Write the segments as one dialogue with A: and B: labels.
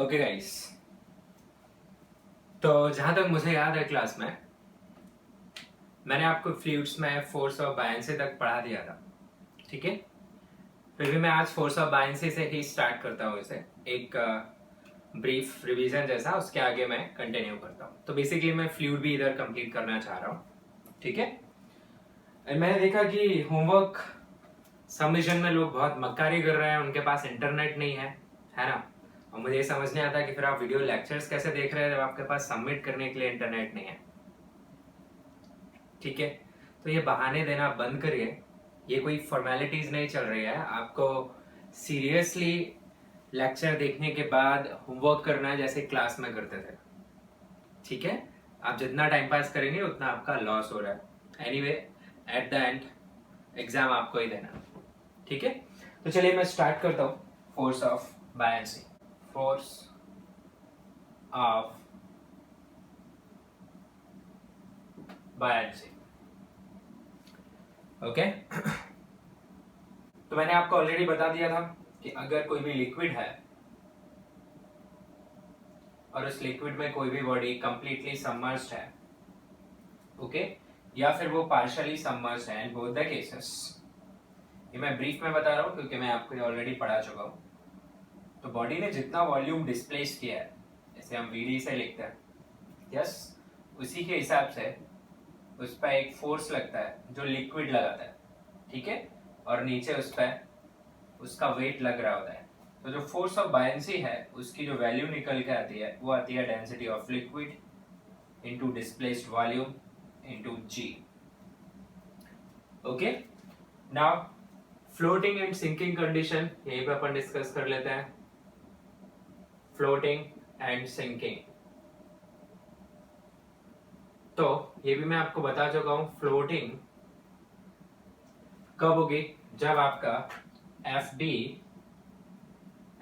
A: Okay guys, तो जहां तक मुझे याद है क्लास में मैंने आपको फ्लूइड्स में फोर्स ऑफ बायन्सी तक पढ़ा दिया था। ठीक है, फिर भी मैं आज फोर्स ऑफ बायन्सी से ही स्टार्ट करता हूँ इसे एक ब्रीफ रिवीजन जैसा, उसके आगे मैं कंटिन्यू करता हूँ। तो बेसिकली मैं फ्लूइड भी इधर कंप्लीट करना चाह रहा हूँ। ठीक है, मैंने देखा कि होमवर्क सबमिशन में लोग बहुत मक्कारी कर रहे हैं, उनके पास इंटरनेट नहीं है ना। और मुझे ये समझ नहीं आता कि फिर आप वीडियो लेक्चर्स कैसे देख रहे हैं जब आपके पास सबमिट करने के लिए इंटरनेट नहीं है। ठीक है, तो ये बहाने देना बंद करिए, ये कोई फॉर्मेलिटीज नहीं चल रही है। आपको सीरियसली लेक्चर देखने के बाद होमवर्क करना है जैसे क्लास में करते थे। ठीक है, आप जितना टाइम पास करेंगे उतना आपका लॉस हो रहा है। Anyway, at the end exam आपको ही देना। ठीक है, तो चलिए मैं स्टार्ट करता हूँ। Force of buoyancy, force of buoyancy. Okay, तो मैंने आपको ऑलरेडी बता दिया था कि अगर कोई भी लिक्विड है और उस लिक्विड में कोई भी बॉडी कंप्लीटली सबमर्ज्ड है, ओके, या फिर वो पार्शियली सबमर्ज्ड है, इन बोथ द केसेस, ये मैं ब्रीफ में बता रहा हूँ क्योंकि मैं आपको ऑलरेडी पढ़ा चुका हूँ। तो बॉडी ने जितना वॉल्यूम डिस्प्लेस किया है, जैसे हम वीडी से लिखते हैं, यस, उसी के हिसाब से उस पर एक फोर्स लगता है जो लिक्विड लगाता है। ठीक है, और नीचे उस पर उसका वेट लग रहा होता है। तो जो फोर्स ऑफ बायन्सी है उसकी जो वैल्यू निकल के आती है वो आती है density of liquid into displaced volume into g. Okay, now floating and sinking condition यहीं पे अपन डिस्कस कर लेते हैं। फ्लोटिंग एंड सिंकिंग, तो ये भी मैं आपको बता चुका हूं। फ्लोटिंग कब होगी? जब आपका एफ बी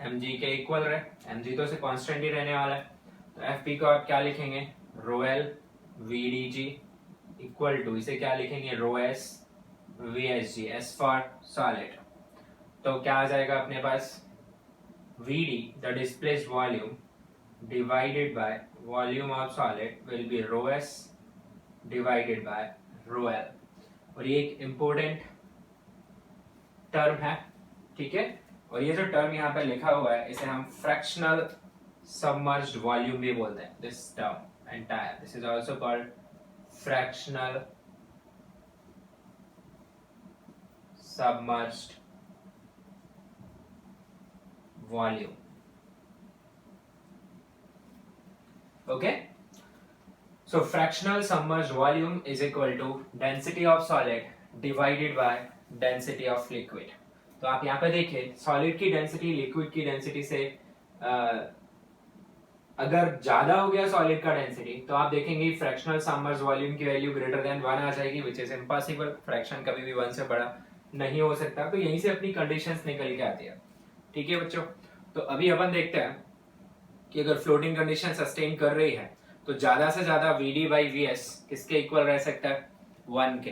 A: एम जी के इक्वल रहे। एम जी तो से कांस्टेंट ही रहने वाला है, तो एफ बी को आप क्या लिखेंगे? Rho L V D G equal to, इसे क्या लिखेंगे? Rho S V S G, S for solid. तो क्या आ जाएगा अपने पास? V D the displaced volume divided by volume of solid will be rho s divided by rho l। और ये एक इंपॉर्टेंट टर्म है। ठीक है, और ये जो टर्म यहाँ पे लिखा हुआ है इसे हम फ्रैक्शनल सबमर्ज्ड वॉल्यूम भी बोलते हैं। This term entire, this is also called fractional submerged volume. Okay, so fractional submerged volume is equal to density of solid divided by density of liquid। तो आप यहाँ पे देखिए, सॉलिड की डेंसिटी लिक्विड की डेंसिटी से अगर ज्यादा हो गया सॉलिड का डेंसिटी, तो आप देखेंगे फ्रैक्शनल सबमर्ज्ड वॉल्यूम की वैल्यू ग्रेटर देन 1 आ जाएगी, विच इज इम्पॉसिबल। फ्रैक्शन कभी भी 1 से बड़ा नहीं हो सकता। तो यहीं से अपनी कंडीशंस निकल के आती है। ठीक है बच्चों, तो अभी अपन देखते हैं कि अगर फ्लोटिंग कंडीशन सस्टेन कर रही है तो ज्यादा से ज्यादा Vd बाई Vs किसके इक्वल रह सकता है? 1 के।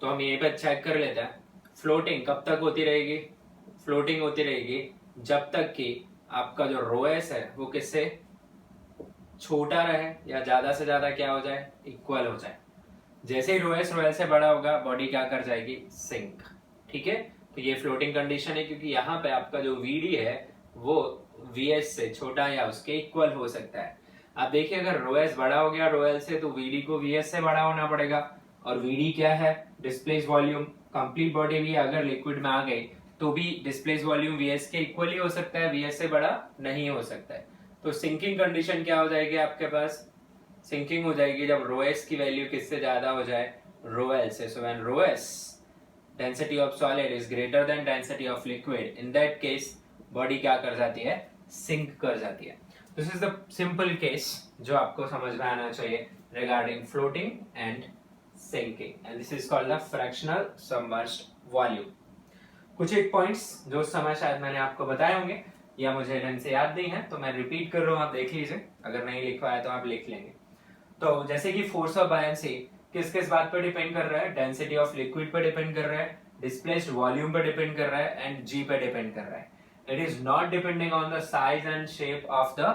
A: तो हम ये पे चेक कर लेते हैं, फ्लोटिंग कब तक होती रहेगी? फ्लोटिंग होती रहेगी जब तक कि आपका जो रो एस है वो किससे छोटा रहे या ज्यादा से ज्यादा क्या हो जाए? इक्वल हो जाए। जैसे ही रो एस रो एल से बड़ा होगा, बॉडी क्या कर जाएगी? सिंक। ठीक है, तो ये फ्लोटिंग कंडीशन है क्योंकि यहाँ पे आपका जो Vd है वो Vs से छोटा या उसके इक्वल हो सकता है। आप देखिए, अगर रो एस बड़ा हो गया रो एल से, तो Vd को Vs से बड़ा होना पड़ेगा। और Vd क्या है? Displace volume. कंप्लीट बॉडी भी अगर लिक्विड में आ गई तो भी डिस्प्लेस वॉल्यूम Vs के इक्वल ही हो सकता है, Vs से बड़ा नहीं हो सकता है। तो सिंकिंग कंडीशन क्या हो जाएगी आपके पास? सिंकिंग हो जाएगी जब रो एस की वैल्यू किससे ज्यादा हो जाए? रो एल से। So when rho S density of solid is greater than density of liquid, in that case body क्या कर जाती है? सिंक कर जाती है। This is the simple case जो आपको समझ में आना चाहिए regarding floating and sinking, and this is called the fractional submerged volume. कुछ एक पॉइंट्स जो उस समय शायद मैंने आपको बताए होंगे या मुझे ढंग से याद नहीं है, तो मैं रिपीट कर रहा हूँ, आप देख लीजिए। अगर नहीं लिखवा है तो आप लिख लेंगे। तो जैसे कि फोर्स ऑफ बायन्सी किस किस बात पर डिपेंड कर रहा है? डेंसिटी ऑफ लिक्विड पर डिपेंड कर रहा है, डिस्प्लेस्ड वॉल्यूम पर डिपेंड कर रहा है, एंड जी पे डिपेंड कर रहा है। It is not depending on the size and shape of the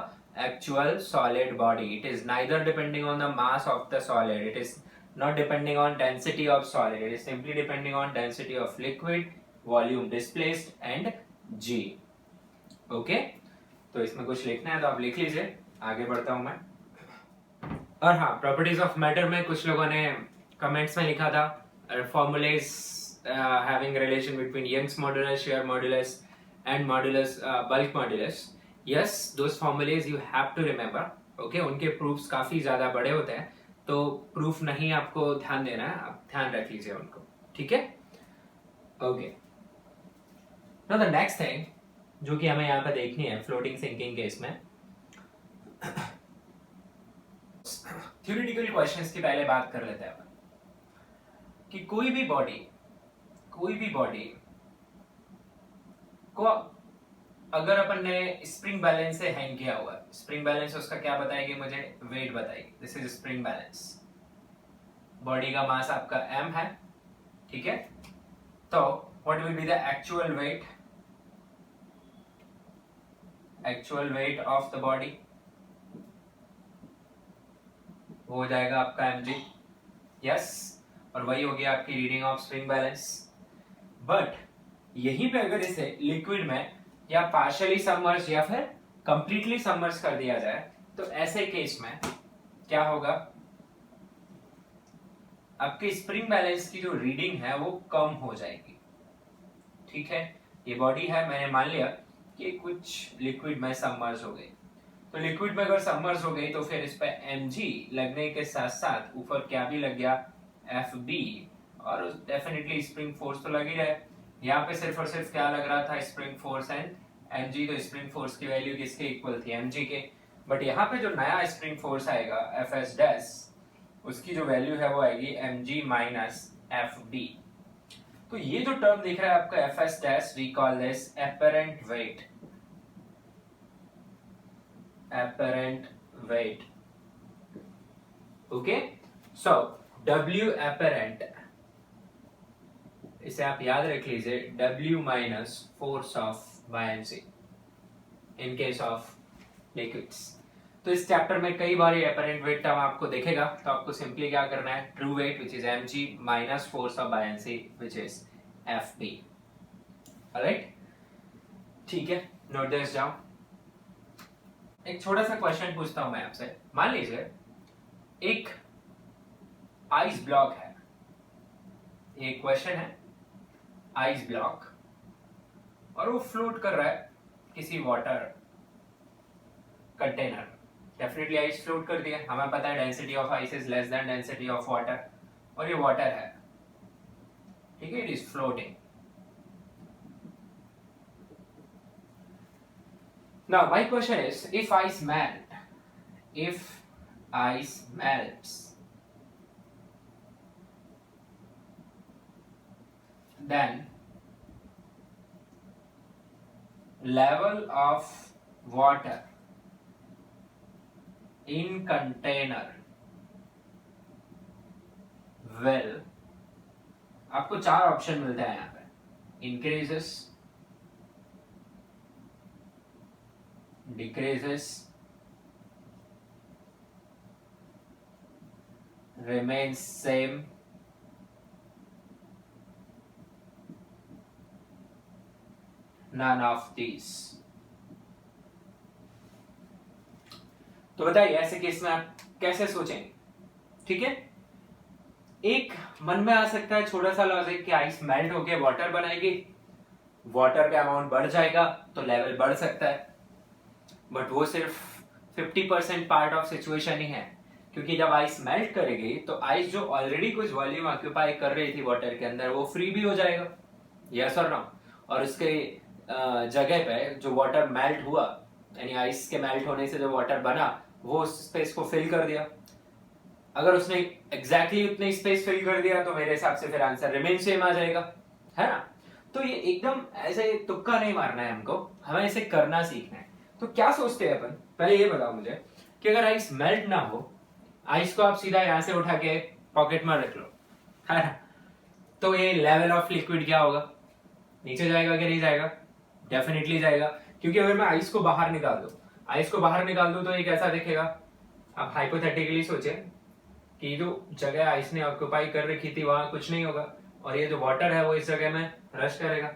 A: actual solid body. It is neither depending on the mass of the solid. It is not depending on density of solid. It is simply depending on density of liquid, volume displaced and G. Okay? तो इसमें कुछ लिखना है तो आप लिख लीजिए, आगे बढ़ता हूं मैं. और हाँ, प्रॉपर्टीज ऑफ मैटर में कुछ लोगों ने कमेंट्स में लिखा था formulas having relation between Young's modulus, shear modulus and modulus, bulk modulus. Yes, those formulas you have to remember. Okay, उनके proofs काफी ज्यादा बड़े होते हैं, तो proof नहीं आपको ध्यान देना है, आप ध्यान रख लीजिए उनको, ठीक है? Okay. Now the next thing जो कि हमें यहाँ पे देखनी है फ्लोटिंग सिंकिंग केस में, थ्योरेटिकल क्वेश्चंस की पहले बात कर लेते हैं कि कोई भी बॉडी को अगर अपन ने स्प्रिंग बैलेंस से हैंग किया हुआ है, स्प्रिंग बैलेंस उसका क्या बताएगी मुझे? वेट बताएगी. This is spring balance. Body का मास आपका m है, ठीक है? तो what will be the actual weight of the body? वो हो जाएगा आपका mg. यस, और वही हो गया आपकी reading of spring balance. But यहीं पे अगर इसे लिक्विड में या पार्शियली सबमर्ज या फिर कंप्लीटली सबमर्ज कर दिया जाए तो ऐसे केस में क्या होगा? आपके स्प्रिंग बैलेंस की जो रीडिंग है वो कम हो जाएगी, ठीक है? ये बॉडी है, मैंने मान लिया कि कुछ लिक्विड में सबमर्ज हो गई, तो लिक्विड में अगर सबमर्ज हो गई तो फिर इस पे mg लगने के साथ साथ ऊपर क्या भी लग गया? fb, और डेफिनेटली स्प्रिंग फोर्स तो लग ही रहा है. यहाँ पे सिर्फ और सिर्फ क्या लग रहा था? Spring force and mg. तो स्प्रिंग फोर्स की वैल्यू किसके इक्वल थी? mg के. बट यहाँ पे जो नया स्प्रिंग फोर्स आएगा fs डैश, उसकी जो वैल्यू है वो आएगी mg माइनस fb. तो ये जो टर्म दिख रहा है आपका fs dash, we call this apparent weight. Okay, so w apparent, इसे आप याद रख लीजिए, W minus force of buoyancy in case of liquids. तो इस चैप्टर में कई बार ये अपरेंट वेट टर्म आपको दिखेगा, तो आपको सिंपली क्या करना है? True weight which is mg minus force of buoyancy which is fb. Alright, ठीक है, नोट दिस डाउन. एक छोटा सा क्वेश्चन पूछता हूं मैं आपसे. मान लीजिए एक आइस ब्लॉक है, एक क्वेश्चन है, आइस ब्लॉक, और वो फ्लोट कर रहा है किसी water container. Definitely ice float कर दिया, हमें पता है density of ice is less than density of water, और ये वाटर है, ठीक है? It is floating. Now my question is, if ice melts, then level of water in container will, आपको चार ऑप्शन मिलते हैं यहाँ पे: increases, decreases, remains same, none of these. तो बताइए ऐसे केस में आप कैसे सोचेंगे? ठीक है, एक मन में आ सकता है छोटा सा लॉजिक कि आइस मेल्ट होके वाटर बनाएगी, वाटर का अमाउंट बढ़ जाएगा तो लेवल बढ़ सकता है. बट वो सिर्फ 50% पार्ट ऑफ सिचुएशन ही है, क्योंकि जब आइस मेल्ट करेगी तो आइस जो ऑलरेडी कुछ वॉल्यूम ऑक्यूपाई कर रही थी वाटर के अंदर, वो फ्री भी हो जाएगा. यस और नो? और उसके जगह पे जो वाटर मेल्ट हुआ, यानी आइस के मेल्ट होने से जो वाटर बना, वो उस स्पेस को फिल कर दिया. अगर उसने एग्जैक्टली उतने स्पेस फिल कर दिया तो मेरे हिसाब से फिर आंसर रिमेन सेम आ जाएगा, है ना? तो ये एकदम ऐसे तुक्का नहीं मारना है हमको, हमें ऐसे करना सीखना है. तो क्या सोचते हैं अपन? पहले ये बताओ मुझे कि अगर आइस मेल्ट ना हो, आइस को आप सीधा यहाँ से उठा के पॉकेट में रख लो, है ना? तो ये लेवल ऑफ लिक्विड क्या होगा? नीचे जाएगा कि नहीं जाएगा? डेफिनेटली जाएगा, क्योंकि अगर मैं आइस को बाहर निकाल दूं तो ये कैसा दिखेगा। अब हाइपोथेटिकली सोचे कि जो जगह आइस ने ऑक्यूपाई कर रखी थी वहां कुछ नहीं होगा, और ये जो वाटर है वो इस जगह में रश करेगा,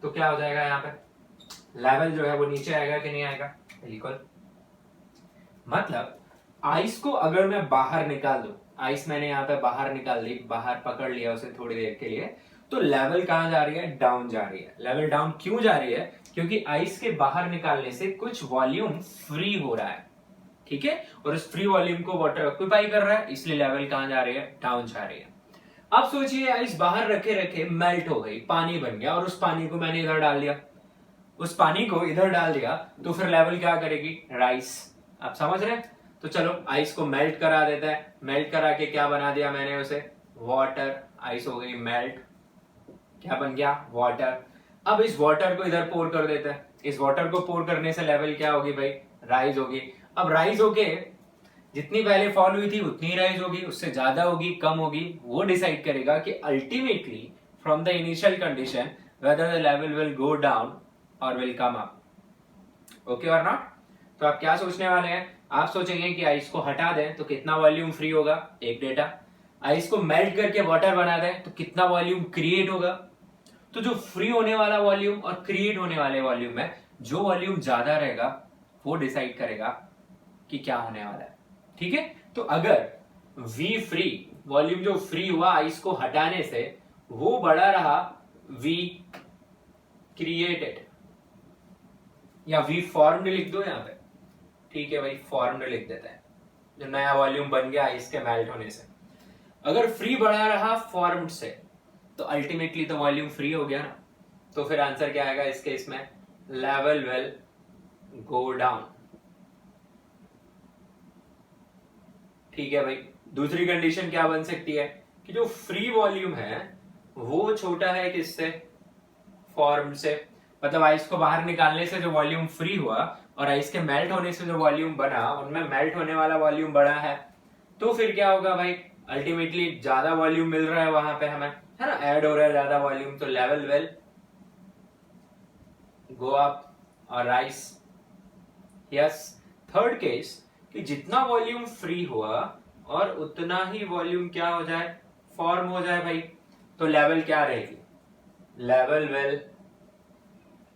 A: तो क्या हो जाएगा, यहाँ पे लेवल जो है वो नीचे आएगा कि नहीं आएगा, बिल्कुल। मतलब आइस को अगर मैं बाहर निकाल दूं, आइस मैंने यहाँ पे बाहर निकाल ली, बाहर पकड़ लिया उसे थोड़ी देर के लिए, तो लेवल कहाँ जा रही है, डाउन जा रही है। लेवल डाउन क्यों जा रही है, क्योंकि आइस के बाहर निकालने से कुछ वॉल्यूम फ्री हो रहा है, ठीक है, और उस फ्री वॉल्यूम को वाटर ऑक्यूपाई कर रहा है, इसलिए लेवल कहाँ जा रही है, डाउन जा रही है। अब सोचिए आइस बाहर रखे रखे मेल्ट हो गई, पानी बन गया, और उस पानी को मैंने इधर डाल दिया, तो फिर लेवल क्या करेगी, राइस। आप समझ रहे हैं। तो चलो आइस को मेल्ट करा देता है, मेल्ट करा के क्या बना दिया मैंने उसे, वाटर। आइस हो गई मेल्ट, क्या बन गया, वाटर। अब इस वाटर को इधर पोर कर देता है, इस वाटर को पोर करने से लेवल क्या होगी भाई, राइज होगी। अब राइज होके जितनी पहले फॉल हुई थी उतनी राइज होगी, उससे ज्यादा होगी, कम होगी, वो डिसाइड करेगा कि ultimately from the initial condition whether the level will go down और विल कम अप, ओके और नॉट। तो आप क्या सोचने वाले हैं, आप सोचेंगे कि आइस को हटा दें तो कितना वॉल्यूम फ्री होगा, एक डेटा। आइस को मेल्ट करके वाटर बना दें तो कितना वॉल्यूम क्रिएट होगा। तो जो फ्री होने वाला वॉल्यूम और क्रिएट होने वाले वॉल्यूम में जो वॉल्यूम ज्यादा रहेगा वो डिसाइड करेगा कि क्या होने वाला है, ठीक है। तो अगर V फ्री, वॉल्यूम जो फ्री हुआ आइस को हटाने से, वो बड़ा रहा V क्रिएटेड, या V फॉर्म्ड लिख दो यहाँ पे, ठीक है भाई, फॉर्म्ड लिख देते हैं, जो नया वॉल्यूम बन गया आइस के मेल्ट होने से। अगर फ्री बड़ा रहा फॉर्म्ड से, तो अल्टीमेटली तो वॉल्यूम फ्री हो गया ना, तो फिर आंसर क्या आएगा इस केस में, लेवल विल गो डाउन, ठीक है भाई। दूसरी कंडीशन क्या बन सकती है कि जो फ्री वॉल्यूम है वो छोटा है किससे, फॉर्म्ड से। मतलब आइस को बाहर निकालने से जो वॉल्यूम फ्री हुआ और आइस के मेल्ट होने से जो वॉल्यूम बना, उनमें मेल्ट होने वाला वॉल्यूम बड़ा है, तो फिर क्या होगा भाई, अल्टीमेटली ज्यादा वॉल्यूम मिल रहा है वहां पे हमें, है ना, ऐड हो रहा है ज्यादा वॉल्यूम, तो लेवल विल गो अप और राइज। यस। थर्ड केस कि जितना वॉल्यूम फ्री हुआ और उतना ही वॉल्यूम क्या हो जाए, फॉर्म हो जाए भाई, तो लेवल क्या रहेगी, लेवल विल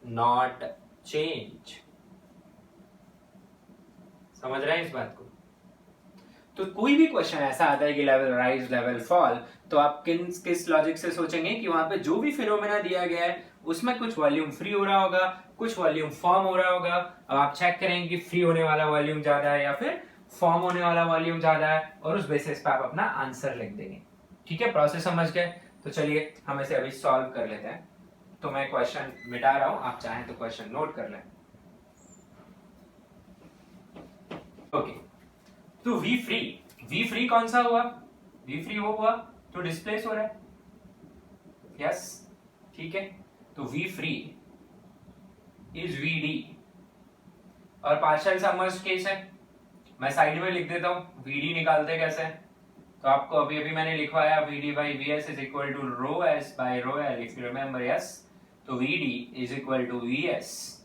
A: नॉट चेंज। समझ रहे हैं इस बात को। तो कोई भी क्वेश्चन ऐसा आता है कि लेवल राइज लेवल फॉल, तो आप किस लॉजिक से सोचेंगे कि वहां पे जो भी फिनोमेना दिया गया है उसमें कुछ वॉल्यूम फ्री हो रहा होगा, कुछ वॉल्यूम फॉर्म हो रहा होगा। अब आप चेक करेंगे कि फ्री होने वाला वॉल्यूम ज्यादा है या फिर फॉर्म होने वाला वॉल्यूम ज्यादा है, और उस बेसिस पे आप अपना आंसर लिख देंगे, ठीक है। प्रोसेस समझ गए। तो चलिए हम इसे अभी सॉल्व कर लेते हैं। तो मैं क्वेश्चन मिटा रहा हूं, आप चाहें तो क्वेश्चन नोट कर लें। ओके, तो वी फ्री कौन सा हुआ, वी फ्री वो हुआ तो डिस्प्लेस हो रहा है, यस, ठीक है। तो V free is V D, और पार्शियल सबमर्ज्ड केस है, मैं साइड में लिख देता हूं, वी डी निकालते कैसे, तो आपको अभी अभी मैंने लिखवाया V D by V S is equal to rho S by rho L, if you remember, yes. तो V D is equal to V S,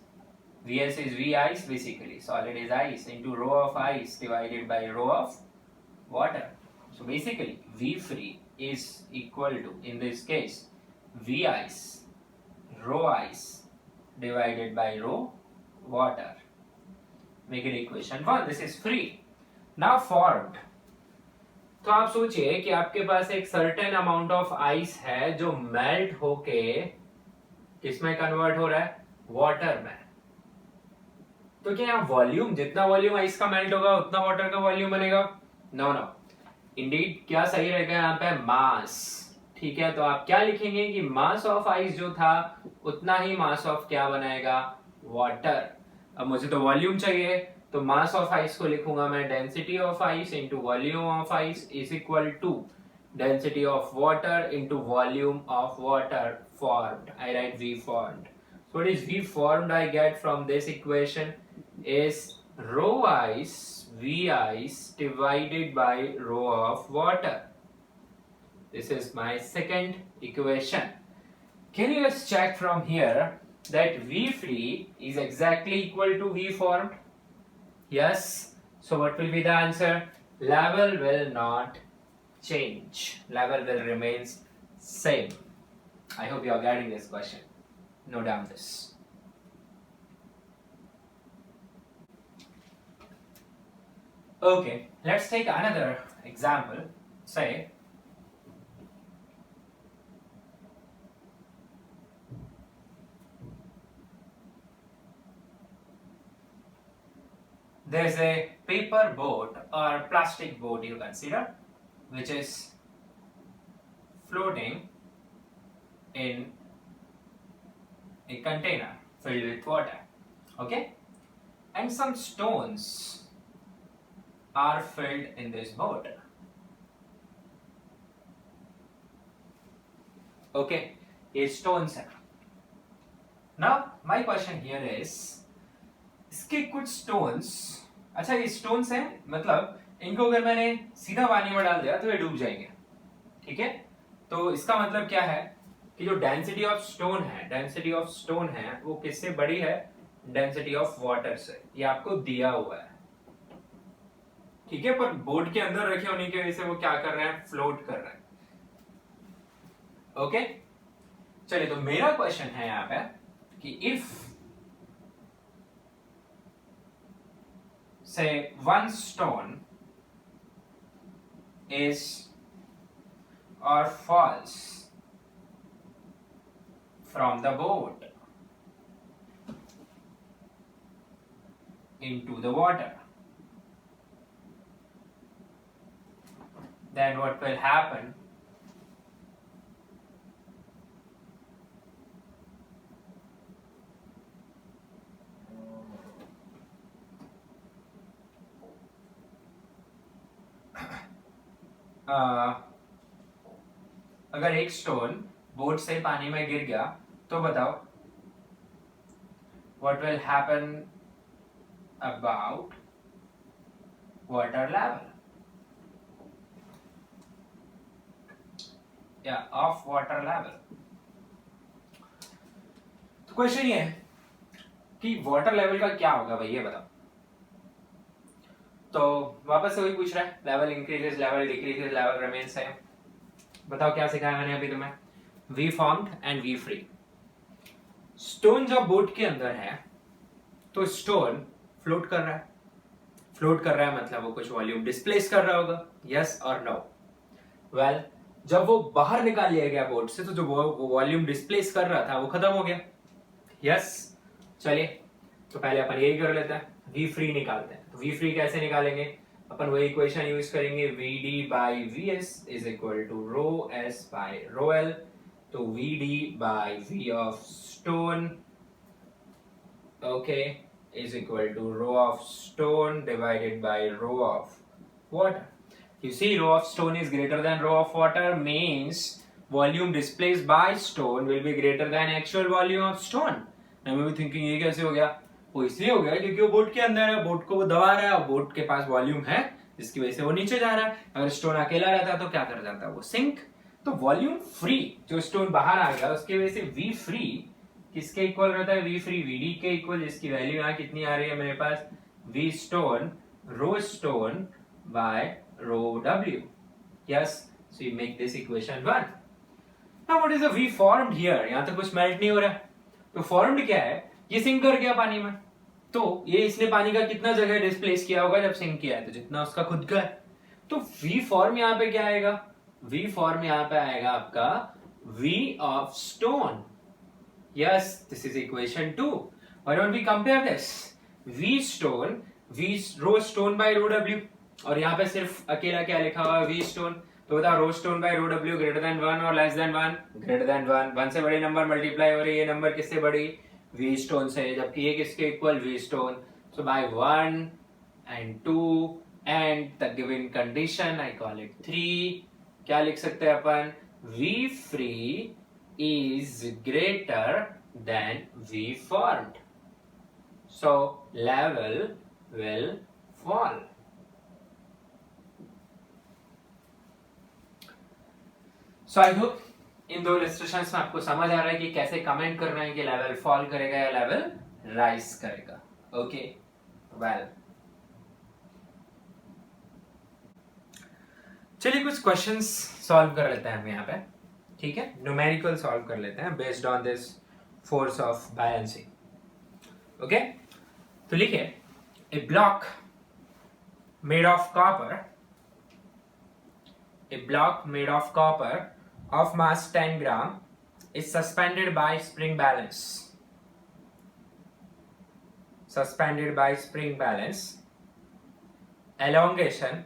A: Vs is V ice basically, solid is ice into rho of ice divided by rho of water. So basically V free is equal to, in this case, V ice, rho ice divided by rho water. Make it equation 1. This is free. Now formed. तो आप सोचिए कि आपके पास एक certain amount of ice है जो melt होके किसमें कन्वर्ट हो रहा है, वाटर में। तो क्या यहाँ वॉल्यूम, जितना वॉल्यूम आइस का मेल्ट होगा उतना वाटर का वॉल्यूम बनेगा, नो नो, इंडीड क्या सही रहेगा यहाँ पे, मास, ठीक है। तो आप क्या लिखेंगे कि मास ऑफ आइस जो था उतना ही मास ऑफ क्या बनाएगा, वाटर। अब मुझे तो वॉल्यूम चाहिए, तो मास ऑफ आइस को लिखूंगा मैं density of ice into volume of ice is equal to density of water into volume of water formed. I write V formed. So what is V formed I get from this equation is rho ice V ice divided by rho of water. This is my second equation. Can you just check from here that V free is exactly equal to V formed? Yes. So what will be the answer? Level will not change. Level will remain same. I hope you are getting this question. Note down this. Okay, let's take another example. Say there's a paper boat or plastic boat you consider, which is floating in a container filled with water. Okay, and some stones are filled in this boat. Okay, ये stones है. Now my question here is, इसके कुछ stones, अच्छा ये stones हैं, मतलब इनको अगर मैंने सीधा पानी में डाल दिया तो ये डूब जाएंगे. ठीक है, तो इसका मतलब क्या है कि जो डेंसिटी ऑफ स्टोन है वो किससे बड़ी है? डेंसिटी ऑफ वाटर से. ये आपको दिया हुआ है. ठीक है, पर बोट के अंदर रखे होने की वजह से वो क्या कर रहे हैं? फ्लोट कर रहे हैं. ओके, चलिए, तो मेरा क्वेश्चन है यहां पे कि इफ से वन स्टोन इज और false from the boat into the water, then what will happen? अगर एक स्टोन बोट से पानी में गिर गया तो बताओ what will happen about water level? Yeah, of water level. तो क्वेश्चन ये है कि वाटर लेवल का क्या होगा भाई, ये बताओ. तो वापस से वही पूछ रहा है, level increases, level decreases, level remains same. बताओ क्या सिखाया मैंने अभी तुम्हें? V formed and V free. Stone जब बोट के अंदर है तो स्टोन फ्लोट कर रहा है. फ्लोट कर रहा है मतलब वो कुछ वॉल्यूम डिस्प्लेस कर रहा होगा. यस और नो? वेल, जब वो बाहर निकाल लिया गया बोट से तो जो वो वॉल्यूम डिस्प्लेस कर रहा था वो खत्म हो गया. यस, चलिए, तो पहले अपन यही कर लेते हैं, वी फ्री निकालते हैं. तो वी फ्री कैसे निकालेंगे? अपन वही इक्वेशन यूज करेंगे, V D by V S is equal to rho S by rho L. तो V D by V of stone, okay, is equal to rho of stone divided by rho of water. You see, rho of stone is greater than rho of water, means volume displaced by stone will be greater than actual volume of stone. Now मैं भी thinking ये कैसे हो गया? वो इसलिए हो गया क्योंकि वो बोट के अंदर है, बोट को वो दबा रहा है और बोट के पास वॉल्यूम है जिसकी वजह से वो नीचे जा रहा है. अगर स्टोन अकेला रहता तो क्या कर जाता? वो सिंक. तो वॉल्यूम फ्री, जो स्टोन बाहर आ गया उसकी वजह से वी फ्री किसके इक्वल रहता है? वी फ्री वी डी के इक्वल, जिसकी वैल्यू यहाँ कितनी आ रही है मेरे पास? V stone rho stone by rho W. Yes, so you make this equation 1. Now what is the V formed here? यहाँ तो कुछ मेल्ट नहीं हो रहा है. तो फॉर्म्ड क्या है? ये सिंक कर गया पानी में. तो ये इसने पानी का कितना जगह डिस्प्लेस किया होगा जब सिंक किया है? तो जितना उसका खुद का है. तो वी फॉर्म यहाँ पे क्या आएगा? वी फॉर्म यहाँ पे आएगा आपका V of stone. Yes, this is equation 2. Why don't we compare this? V stone, V rho stone by rho W. और यहाँ पे सिर्फ अकेला क्या लिखा हुआ है? V stone. तो बताओ rho stone by rho W greater than 1 और less than 1? Greater than 1. 1 से बड़े नंबर मल्टीप्लाई हो रही है. ये नंबर किससे बड़ी? V stone से. जबकि ये किसके equal? V stone. So by 1 and 2 and the given condition I call it 3. क्या लिख सकते हैं अपन? V free is greater than V formed. So level will fall. So I hope इन दो इलस्ट्रेशंस में आपको समझ आ रहा है कि कैसे कमेंट कर रहे हैं कि लेवल फॉल करेगा या लेवल राइज करेगा। ओके वेल, चलिए कुछ क्वेश्चंस सॉल्व कर लेते हैं हम यहाँ पे, ठीक है, न्यूमेरिकल सॉल्व कर लेते हैं based on this force of balancing. Okay, तो लिखिए, a block made of copper, a block made of copper of mass 10 gram is suspended by spring balance. Suspended by spring balance. Elongation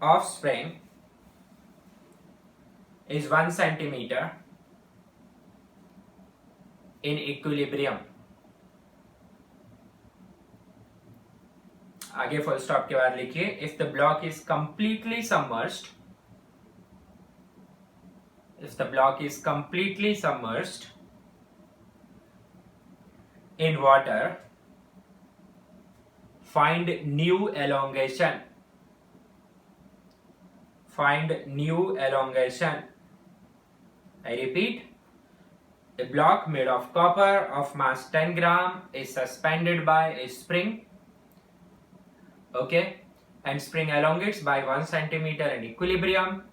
A: of spring is 1 centimeter in equilibrium. आगे full stop के बाद लिखिए, if the block is completely submerged, if the block is completely submerged in water, find new elongation. Find new elongation. I repeat, a block made of copper of mass 10 gram is suspended by a spring, okay, and spring elongates by 1 centimeter in equilibrium.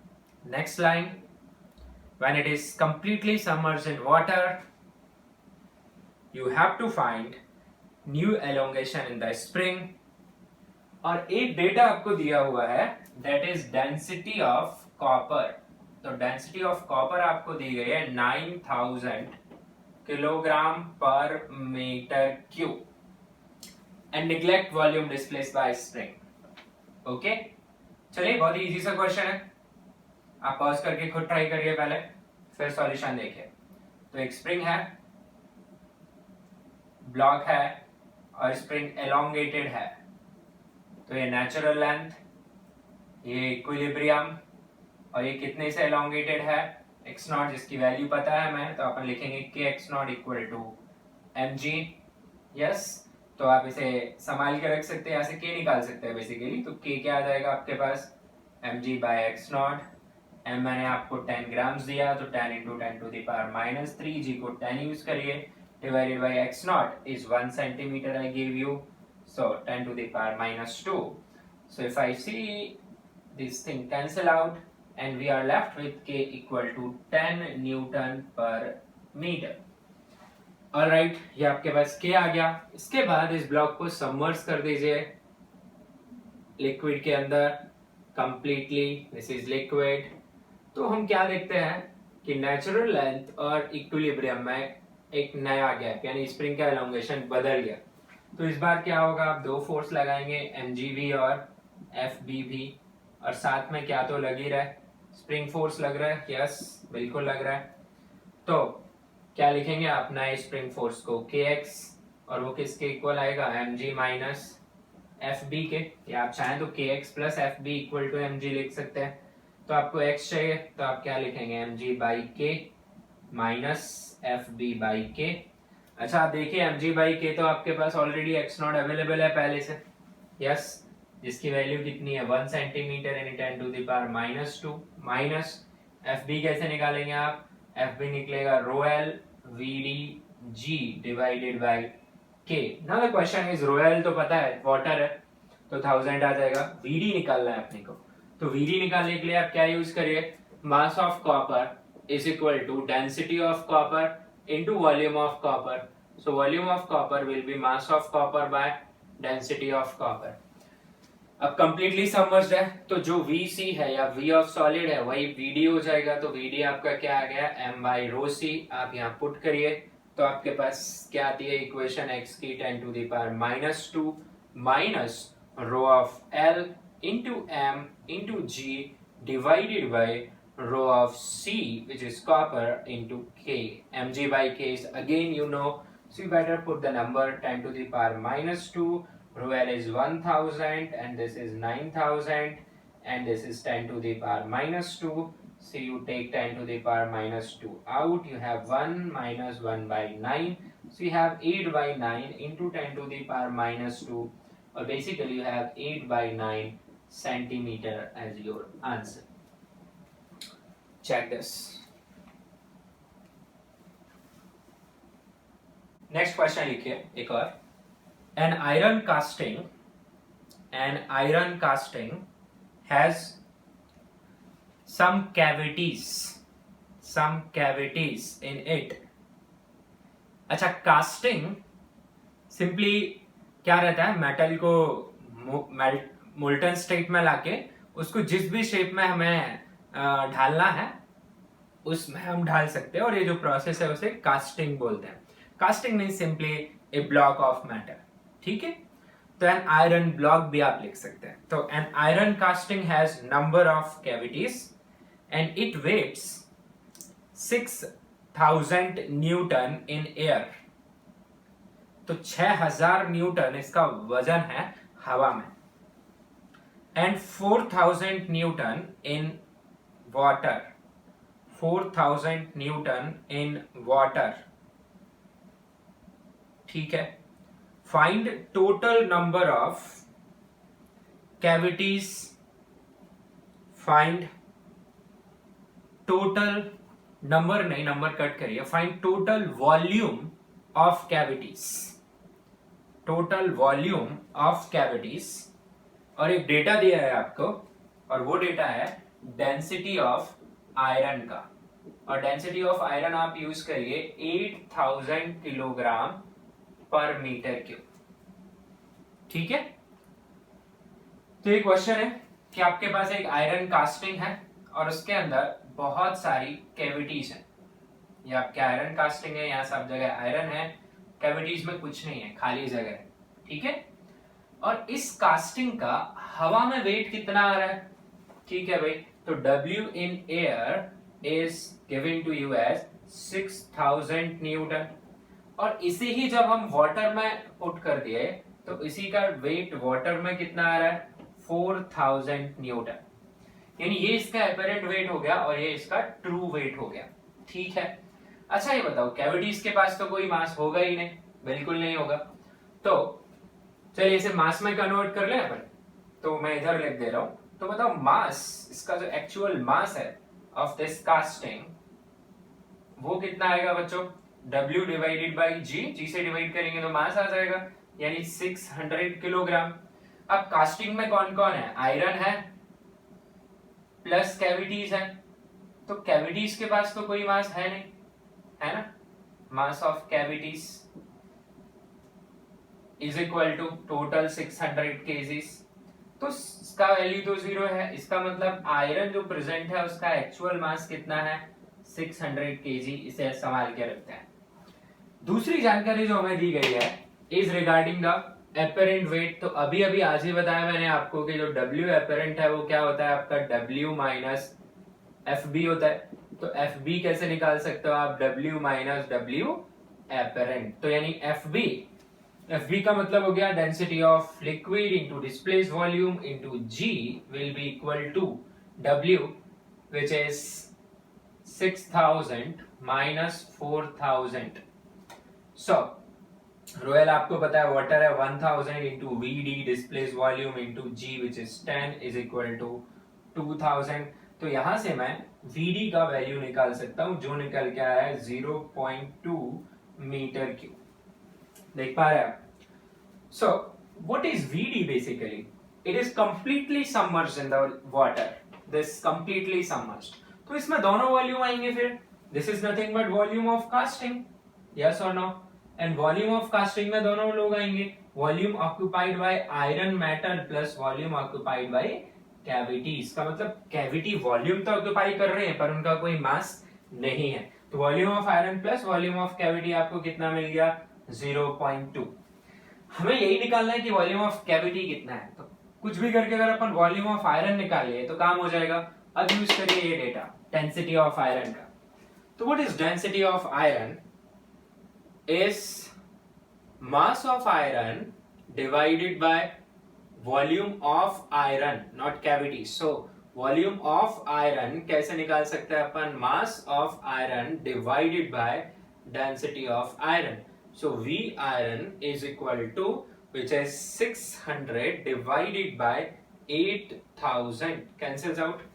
A: Next line, when it is completely submerged in water, you have to find new elongation in the spring. और एक data आपको दिया हुआ है, that is density of copper. तो density of copper आपको दी गई है 9000 kilogram per metre cube, and neglect volume displaced by spring. Okay, चलिए बहुत ही इजी सा क्वेश्चन है, आप पॉज करके खुद ट्राई करिए पहले, फिर सॉल्यूशन देखिए। तो एक स्प्रिंग है, ब्लॉक है और स्प्रिंग एलोंगेटेड है, तो ये नेचुरल लेंथ, ये इक्विलिब्रियम, और ये कितने से एलोंगेटेड है, x नॉट, जिसकी वैल्यू पता है हमें, तो अपन लिखेंगे k x naught equal to mg। यस, तो आप इसे संभाल के रख सकते हैं, यहाँ से k निकाल सकते हैं बेसिकली, तो k क्या आ जाएगा आपके पास, mg by x naught, m मैंने आपको 10 ग्राम्स दिया, तो 10 into 10 to the power minus 3, g को 10 यूज करिए, divided by x naught is 1 centimetre I give you, so 10 to the power minus 2. So if I see this thing cancel out and we are left with k equal to 10 Newton per meter. Alright, ये आपके पास k आ गया। इसके बाद इस block को submerge कर दीजिए liquid के अंदर completely. This is liquid. तो हम क्या देखते हैं कि नेचुरल लेंथ और इक्विलिब्रियम में एक नया गैप, यानी स्प्रिंग का एलोंगेशन बदल गया। तो इस बार क्या होगा, आप दो फोर्स लगाएंगे, mgv और fbv, और साथ में क्या तो लग ही रहा है, स्प्रिंग फोर्स लग रहा है, यस बिल्कुल लग रहा है। तो क्या लिखेंगे आप नए स्प्रिंग फोर्स को, kx, और वो किसके इक्वल आएगा, mg माइनस fb के, या आप चाहें तो kx plus fb equal to mg लिख सकते हैं। तो आपको x चाहिए, तो आप क्या लिखेंगे, mg by k minus fb by k। अच्छा आप देखिए mg बाई k तो आपके पास ऑलरेडी x नॉट अवेलेबल है पहले से, यस, जिसकी वैल्यू कितनी है 1 centimetre in 10 to the power minus 2, minus fb कैसे निकालेंगे आप, fb निकलेगा rho L vd g divided by k। Now the question is rho L तो पता है वाटर है, तो 1000 आ जाएगा, vd निकालना है अपने को, तो vd निकालने के लिए आप क्या यूज करिए, mass of copper is equal to density of copper into volume of copper. So volume of copper will be mass of copper by density of copper. अब completely submerged है, तो जो VC है या V of solid है वही VD हो जाएगा। तो VD आपका क्या आ गया, m by rho c। आप यहाँ पुट करिए तो आपके पास क्या आती है इक्वेशन, x की 10 to the power minus 2 minus rho of L into m into g divided by rho of c, which is copper, into k. mg by k is again you know, so you better put the number 10 to the power minus 2, rho L is 1000 and this is 9000 and this is 10 to the power minus 2, so you take 10 to the power minus 2 out, you have 1 minus 1 by 9, so you have 8 by 9 into 10 to the power minus 2, or basically you have 8 by 9 centimeter as your answer. Check this. Next question लिखिए एक और। An iron casting has some cavities in it। अच्छा, casting simply क्या रहता है, metal को molten state में लाके उसको जिस भी शेप में हमें ढालना है उसमें हम ढाल सकते हैं, और ये जो प्रोसेस है उसे कास्टिंग बोलते हैं। Casting means simply A block of metal, ठीक है। तो एन आयरन ब्लॉक भी आप लिख सकते हैं। तो an iron casting has number of cavities and it weighs 6000 Newton in air। तो 6000 न्यूटन इसका वजन है हवा में, and 4000 Newton in water। 4000 Newton in water, ठीक है। Find total number of cavities। Find total number नहीं, नंबर कट करिए। Find total volume of cavities. Total volume of cavities, और एक डेटा दिया है आपको, और वो डेटा है डेंसिटी ऑफ आयरन का। और डेंसिटी ऑफ आयरन आप यूज करिए 8000 किलोग्राम पर मीटर क्यूब, ठीक है। तो ये क्वेश्चन है कि आपके पास एक आयरन कास्टिंग है और उसके अंदर बहुत सारी कैविटीज हैं। ये आपके आयरन कास्टिंग है, यहाँ सब जगह आयरन है, कैविटीज में कुछ नहीं है, खाली जगह है, ठीक है। और इस कास्टिंग का हवा में वेट कितना आ रहा है, ठीक है भाई। तो W in air is given to you as 6000 Newton, और इसे ही जब हम वाटर में पुट कर दिए तो इसी का वेट वाटर में कितना आ रहा है, 4000 न्यूटन। यानी ये इसका एपरेंट वेट हो गया और ये इसका ट्रू वेट हो गया, ठीक है। अच्छा ये बताओ, कैविटीज के पास तो कोई मास होगा ही नहीं, बिल्कुल नहीं होगा। तो चलिए इसे मास में कन्वर्ट कर ले अपन। तो मैं इधर लिख दे रहा हूं। तो बताओ मास, इसका जो एक्चुअल मास है ऑफ दिस कास्टिंग, वो कितना आएगा बच्चों, W डिवाइडेड बाई G से डिवाइड करेंगे तो मास आ जाएगा, यानी 600 किलोग्राम। अब कास्टिंग में कौन कौन है, आयरन है प्लस कैविटीज है, तो कैविटीज के पास तो कोई मास है नहीं, है ना। Mass of cavities is equal to total 600 KGs. तो इसका वैल्यू तो 0 है, इसका मतलब आयरन जो प्रेजेंट है उसका एक्चुअल मास कितना है, 600 केजी। इसे संभाल के रखते हैं। दूसरी जानकारी जो हमें दी गई है is regarding the apparent wait. तो अभी अभी आज ही बताया मैंने आपको कि जो W एपरेंट है वो क्या होता है आपका, W माइनस FB होता है। तो FB कैसे निकाल सकते हो आप, W माइनस W एपरेंट। तो यानी FB का मतलब हो गया density of liquid into displaced volume into G will be equal to W which is 6000 minus 4000। So rho L आपको पता है वाटर है 1000 into VD displace volume into G which is 10 is equal to 2000। तो यहां से मैं VD का value निकाल सकता हूं जो निकल के आ रहा है 0.2 मीटर क्यूब। देख पा रहे हैं आप। So what is VD basically, it is completely submerged in the water, this completely submerged. तो इसमें दोनों वॉल्यूम आएंगे फिर, this is nothing but volume of casting, yes और no. And volume of casting में दोनों लोग आएंगे, volume occupied by iron metal plus volume occupied by cavities. का मतलब कैविटी वॉल्यूम तो ऑक्युपाई कर रहे हैं पर उनका कोई मास नहीं है। तो volume of iron plus volume of cavity आपको कितना मिल गया, 0.2। हमें यही निकालना है कि वॉल्यूम ऑफ कैविटी कितना है। तो कुछ भी करके अगर अपन वॉल्यूम ऑफ आयरन निकाल लिए तो काम हो जाएगा। अब यूज करिए ये डेटा डेंसिटी ऑफ आयरन का। तो what is density of iron is mass of iron divided by volume of iron, not cavity. So volume of iron कैसे निकाल सकते हैं अपन, mass of iron divided by density of iron. So V iron is equal to which is 600 divided by 8000 cancels out.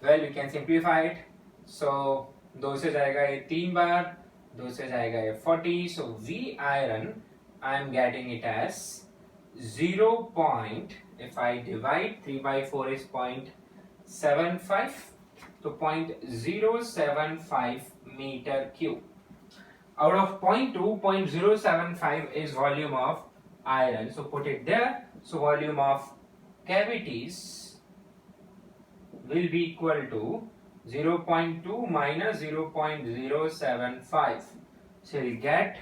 A: Well we can simplify it. So 2 से जाएगा ये 3 बार, 2 से जाएगा ये 40, सो V iron I am getting it as 0. If I divide 3 by 4 is 0.75, तो 0.075 meter cube. Out of 0.2, 0.075 is volume of iron. So put it there. So volume of cavities will be equal to 0.2 minus 0.075. So we'll get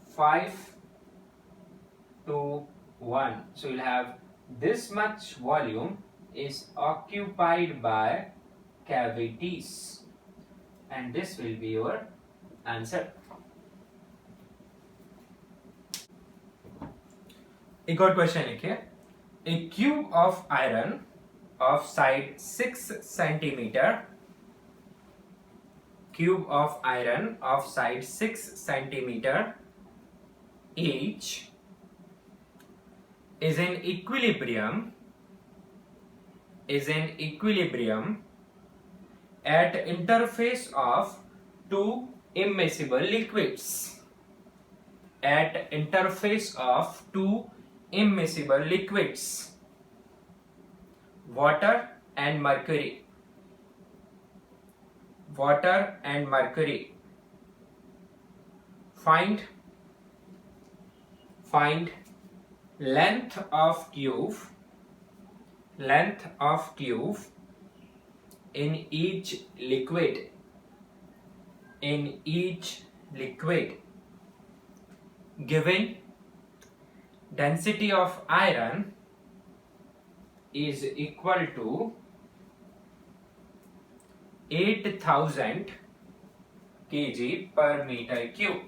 A: 5 to 1. So you'll have this much volume is occupied by cavities, and this will be your answer. एक और question लिखिए. A cube of iron of side 6 centimeter, cube of iron of side 6 centimeter each is in equilibrium at interface of two immiscible liquids. At interface of two immiscible liquids, water and mercury. Water and mercury. Find length of tube in each liquid. Given density of iron is equal to 8000 kg per meter cube.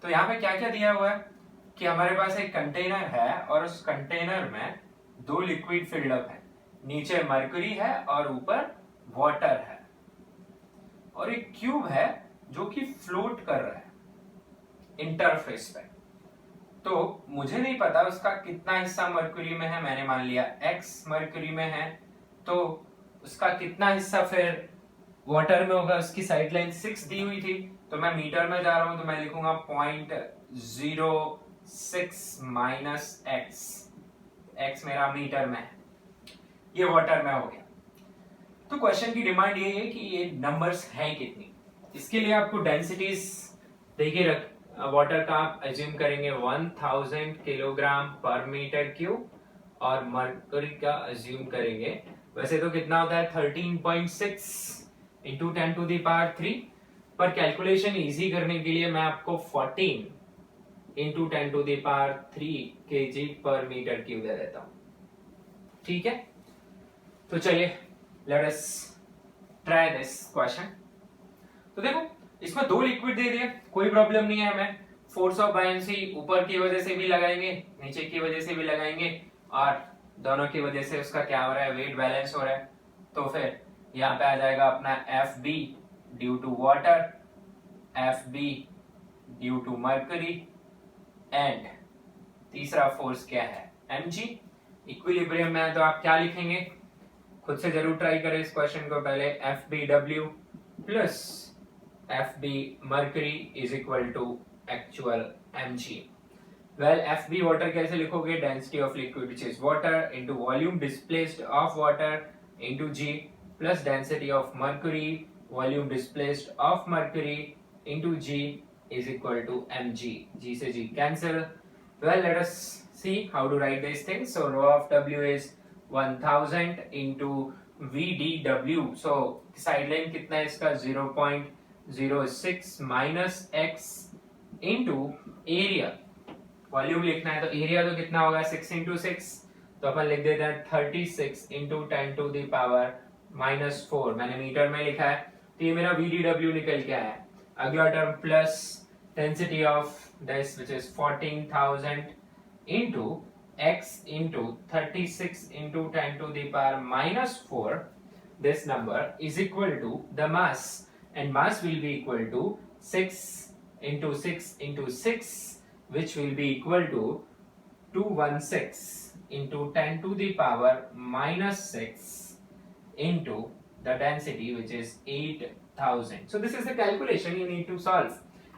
A: तो यहाँ पे क्या क्या दिया हुआ है कि हमारे पास एक कंटेनर है और उस कंटेनर में दो लिक्विड फिल्ड अप है, नीचे मर्क्यूरी है और ऊपर वाटर है, और एक क्यूब है जो कि फ्लोट कर रहा है इंटरफेस पे. तो मुझे नहीं पता उसका कितना हिस्सा मर्क्यूरी में है, मैंने मान लिया x मर्क्यूरी में है, तो उसका कितना हिस्सा फिर वाटर में होगा. उसकी साइड लाइन 6 दी हुई थी, तो मैं मीटर में जा रहा हूं तो मैं लिखूंगा 0.06 माइनस x मेरा मीटर में है, ये वाटर में हो गया. तो क्वेश्चन की डिमांड ये है कि ये नंबर्स हैं कितनी. इसके लिए आपको डेंसिटीज देखिए वाटर का आप एज्यूम करेंगे 1000 किलोग्राम पर मीटर क्यूब और मर्क्यूरी का एज्यूम करेंगे वैसे तो कितना होता है 13.6 इंटू 10 टू द पावर 3, पर कैलकुलेशन इजी करने के लिए मैं आपको 14 into 10 to the power 3 kg per metre cube दे देता हूं. ठीक है, तो चलिए let us try this question. तो देखो इसमें दो लिक्विड दे दिए, कोई प्रॉब्लम नहीं है. हमें फोर्स ऑफ बायनेंसी ऊपर की वजह से भी लगाएंगे, नीचे की वजह से भी लगाएंगे, और दोनों की वजह से उसका क्या हो रहा है, वेट बैलेंस हो रहा है. तो फिर यहाँ पे आ जाएगा अपना F B due to water, F B due to mercury, and तीसरा फोर्स क्या है एम जी. इक्विलिब्रियम में है तो आप क्या लिखेंगे, खुद से जरूर ट्राई करें इस क्वेश्चन को. पहले F B W plus F B mercury is equal to actual M G. Well F B water कैसे लिखोगे, density of liquid which is water into volume displaced of water into G plus density of mercury volume displaced of mercury into G is equal to mg. G से G cancel. Well, let us see how to write these things. So rho of W is 1000 into VDW. So sideline कितना है इसका 0.06 minus x into area. Volume लिखना है तो area तो कितना होगा 6 into 6, तो अपन लिख देते हैं 36 into 10 to the power minus 4. मैंने मीटर में लिखा है तो ये मेरा VDW निकल के आया. अगला term plus density of this which is 14,000 into x into 36 into 10 to the power minus 4. This number is equal to the mass, and mass will be equal to 6 into 6 into 6, which will be equal to 216 into 10 to the power minus 6 into the density which is 8000. So this is the calculation you need to solve.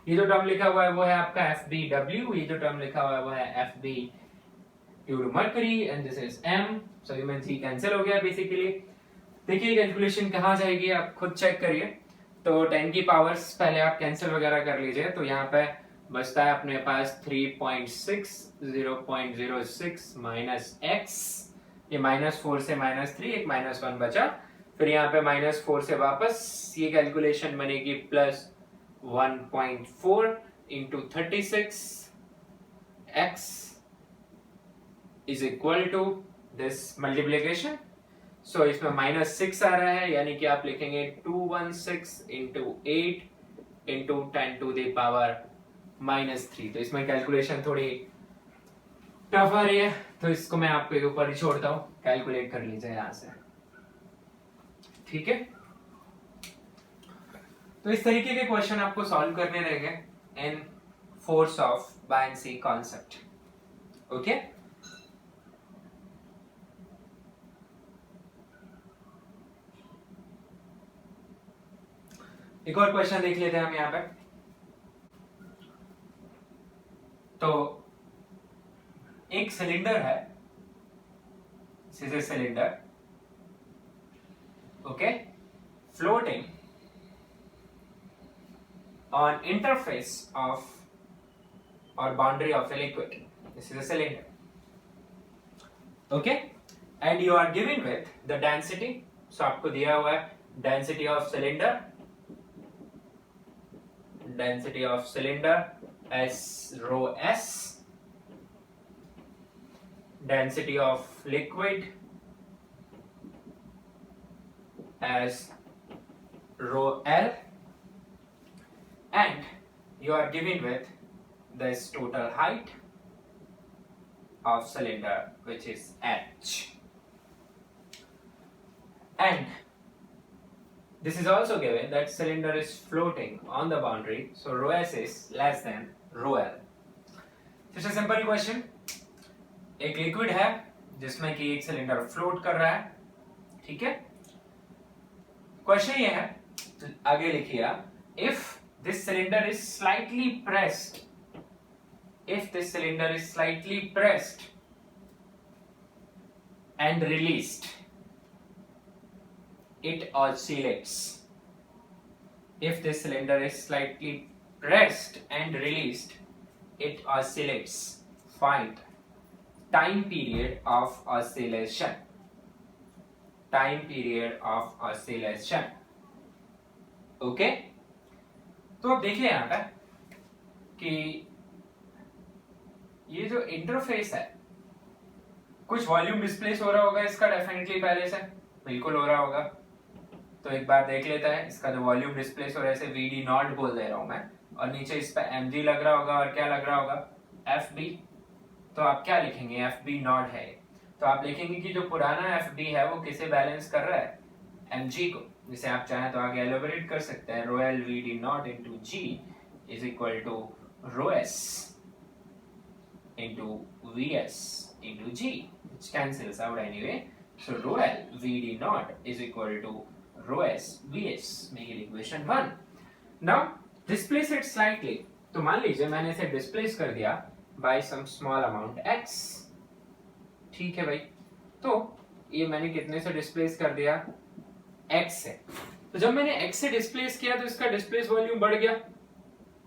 A: ये जो term लिखा हुआ है वो है आपका FBW, ये जो टर्म लिखा हुआ है वो है FB Euro Mercury and this is M. So you may see cancel हो गया basically. देखिए कैलकुलेशन कहाँ जाएगी आप खुद चेक करिए. तो 10 की पावर्स पहले आप कैंसिल वगैरह कर लीजिए. तो यहाँ पे बचता है अपने पास 3.6 0.06 माइनस x, ये -4 से -3 एक -1 बचा, फिर यहाँ पे -4 से वापस ये कैलकुलेशन बनेगी plus 1.4 into 36 x is equal to this multiplication. So इसमें -6 आ रहा है, यानी कि आप लिखेंगे 216 into 8 into 10 to the power -3. तो इसमें कैलकुलेशन थोड़ी टफ आ रही है, तो इसको मैं आपके ऊपर ही छोड़ता हूँ, कैलकुलेट कर लीजिए यहाँ से. ठीक है, तो इस तरीके के क्वेश्चन आपको सॉल्व करने रहेंगे in force of buoyancy concept. Okay, एक और क्वेश्चन देख लेते हैं हम यहाँ पे. तो एक सिलेंडर है, this is a cylinder, okay, floating on interface of or boundary of a liquid. This is a cylinder, okay, and you are given with the density. So आपको दिया हुआ है density of cylinder, density of cylinder as rho s, density of liquid as rho l, and you are given with this total height of cylinder which is h, and this is also given that cylinder is floating on the boundary, so rho s is less than rho l. Just a simple question. एक liquid है जिसमें कि एक cylinder float कर रहा है, ठीक है. क्वेश्चन ये है, तो आगे लिखिए आप, if this cylinder is slightly pressed, if this cylinder is slightly pressed and released, it oscillates. If this cylinder is slightly pressed and released, it oscillates. Find time period of oscillation. Time period of oscillation. Okay? तो अब देखिए यहाँ पे कि ये जो interface है, कुछ वॉल्यूम डिस्प्लेस हो रहा होगा इसका, डेफिनेटली पहले से बिल्कुल हो रहा होगा. तो एक बार देख लेता है इसका जो वॉल्यूम डिस्प्लेस हो रहा है, इसे VD नॉट बोल दे रहा हूं मैं, और नीचे इस पे mg लग रहा होगा, और क्या लग रहा होगा, FB. तो आप क्या लिखेंगे, FB नॉट है, तो आप लिखेंगे कि जो पुराना FB है वो किसे बैलेंस कर रहा है, mg को, जिसे आप चाहें तो आगे एलोबरेट कर सकते हैं. Rho L V D naught into G is equal to rho S into V S into G, which cancels out anyway. So rho L VD naught is equal to rho S VS, making equation 1. Now displace it slightly. तो मान लीजिए मैंने इसे displace कर दिया by some small amount x. ठीक है भाई, तो ये मैंने कितने से डिस्प्लेस कर दिया, x से. तो जब मैंने x से डिस्प्लेस किया तो इसका डिस्प्लेस वॉल्यूम बढ़ गया,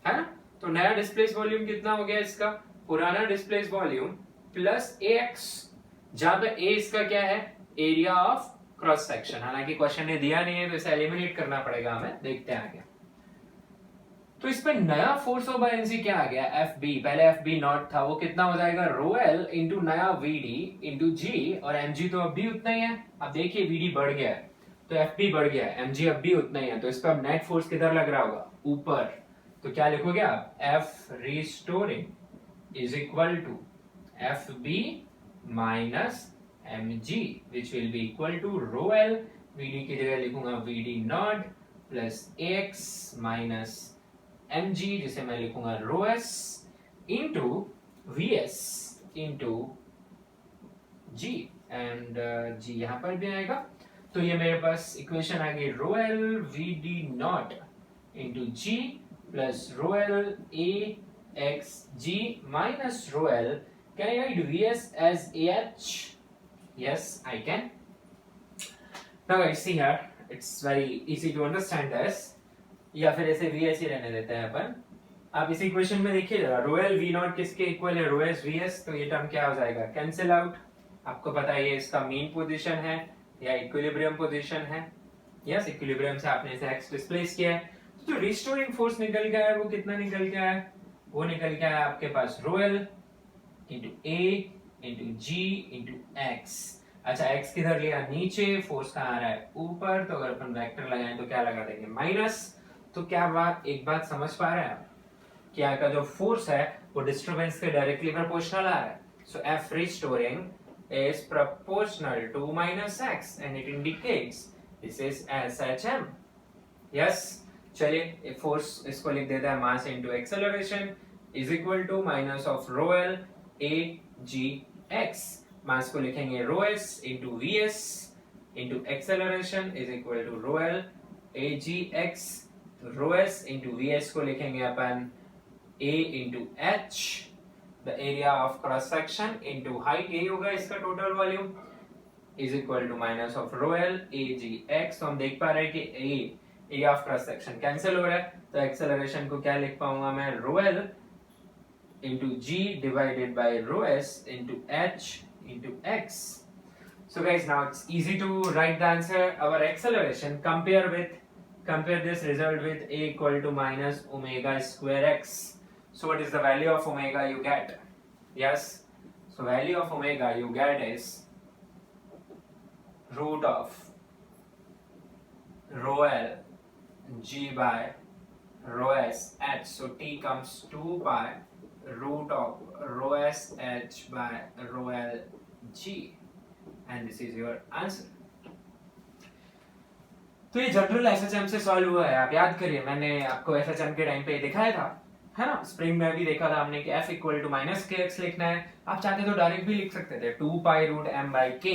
A: है ना. तो नया डिस्प्लेस वॉल्यूम कितना हो गया इसका, पुराना डिस्प्लेस वॉल्यूम प्लस ax, जहां पे a इसका क्या है, एरिया ऑफ क्रॉस सेक्शन. हालांकि क्वेश्चन ने दिया नहीं है तो इसे एलिमिनेट करना पड़ेगा हमें, देखते हैं आगे. तो इस पे नया फोर्स ऑफ बायनेंसी क्या आ गया, FB. पहले FB नॉट था, वो कितना हो जाएगा, रो एल इंटू नया VD इंटू जी, और mg तो अब भी उतना ही है. अब देखिए VD बढ़ गया है तो FB बढ़ गया है, mg अब भी उतना ही है. तो इस पे अब नेट फोर्स किधर लग रहा होगा, ऊपर. तो क्या लिखोगे आप, F restoring is equal to FB minus mg which will be equal to rho l. VD की जगह लिखूंगा VD not plus ax minus mg, जिसे मैं लिखूंगा rho s into vs into G, and G यहाँ पर भी आएगा। तो ये मेरे पास इक्वेशन आ गई rho L V D naught into G plus rho L A X G minus rho L. Can I write V S as A H? Yes I can. Now guys see here, it's very easy to understand this. या फिर ऐसे V S ही रहने देते हैं अपन। आप इस equation में देखिए जरा, रो एल वी नॉट किसके इक्वल है? रो एस वी एस। तो ये टर्म क्या हो जाएगा? Cancel out. आपको पता है ये इसका मीन पोजीशन है या इक्विलिब्रियम पोजीशन है। यस, इक्विलिब्रियम से आपने इसे एक्स डिस्प्लेस किया है। तो जो रिस्टोरिंग फोर्स निकल गया है वो कितना निकल गया है? वो निकल गया है आपके पास रो एल इंटू ए इंटू जी इंटू एक्स। अच्छा, एक्स किधर लिया? नीचे। फोर्स कहाँ आ रहा है? ऊपर। तो अगर अपन वेक्टर लगाएं तो क्या लगा देंगे? माइनस। तो क्या बात, एक बात समझ पा रहे हैं आप? कि यहाँ का जो फोर्स है वो डिस्टर्बेंस के डायरेक्टली प्रोपोर्शनल आ रहा है। So F restoring is proportional to minus x and it indicates this is SHM. Yes, चलिए फोर्स इसको लिख देता है mass into acceleration is equal to minus of rho L A G X. Mass को लिखेंगे rho S into V S into acceleration is equal to rho L A G X. Rho S into V S को लिखेंगे अपन a into H, the area of cross section into height a होगा इसका total volume is equal to minus of rho l a g x। तो हम देख पा रहे हैं कि a area of cross section cancel हो रहा है। तो एक्सेलरेशन को क्या लिख पाऊंगा मैं? rho l into g divided by rho s into h into x। So guys, now it's easy to write the answer. Our acceleration, compare this result with a equal to minus omega square x. So what is the value of omega you get? Yes, so value of omega you get is root of rho l g by rho s h. So t comes 2 by root of rho s h by rho l g, and this is your answer. तो ये general SHM से solve हुआ है। आप याद करिए, मैंने आपको एसएचएम के टाइम पे दिखाया था, है ना? स्प्रिंग में भी देखा था हमने कि F इक्वल टू माइनस के एक्स लिखना है। आप चाहते तो डायरेक्ट भी लिख सकते थे 2 pi root m by k।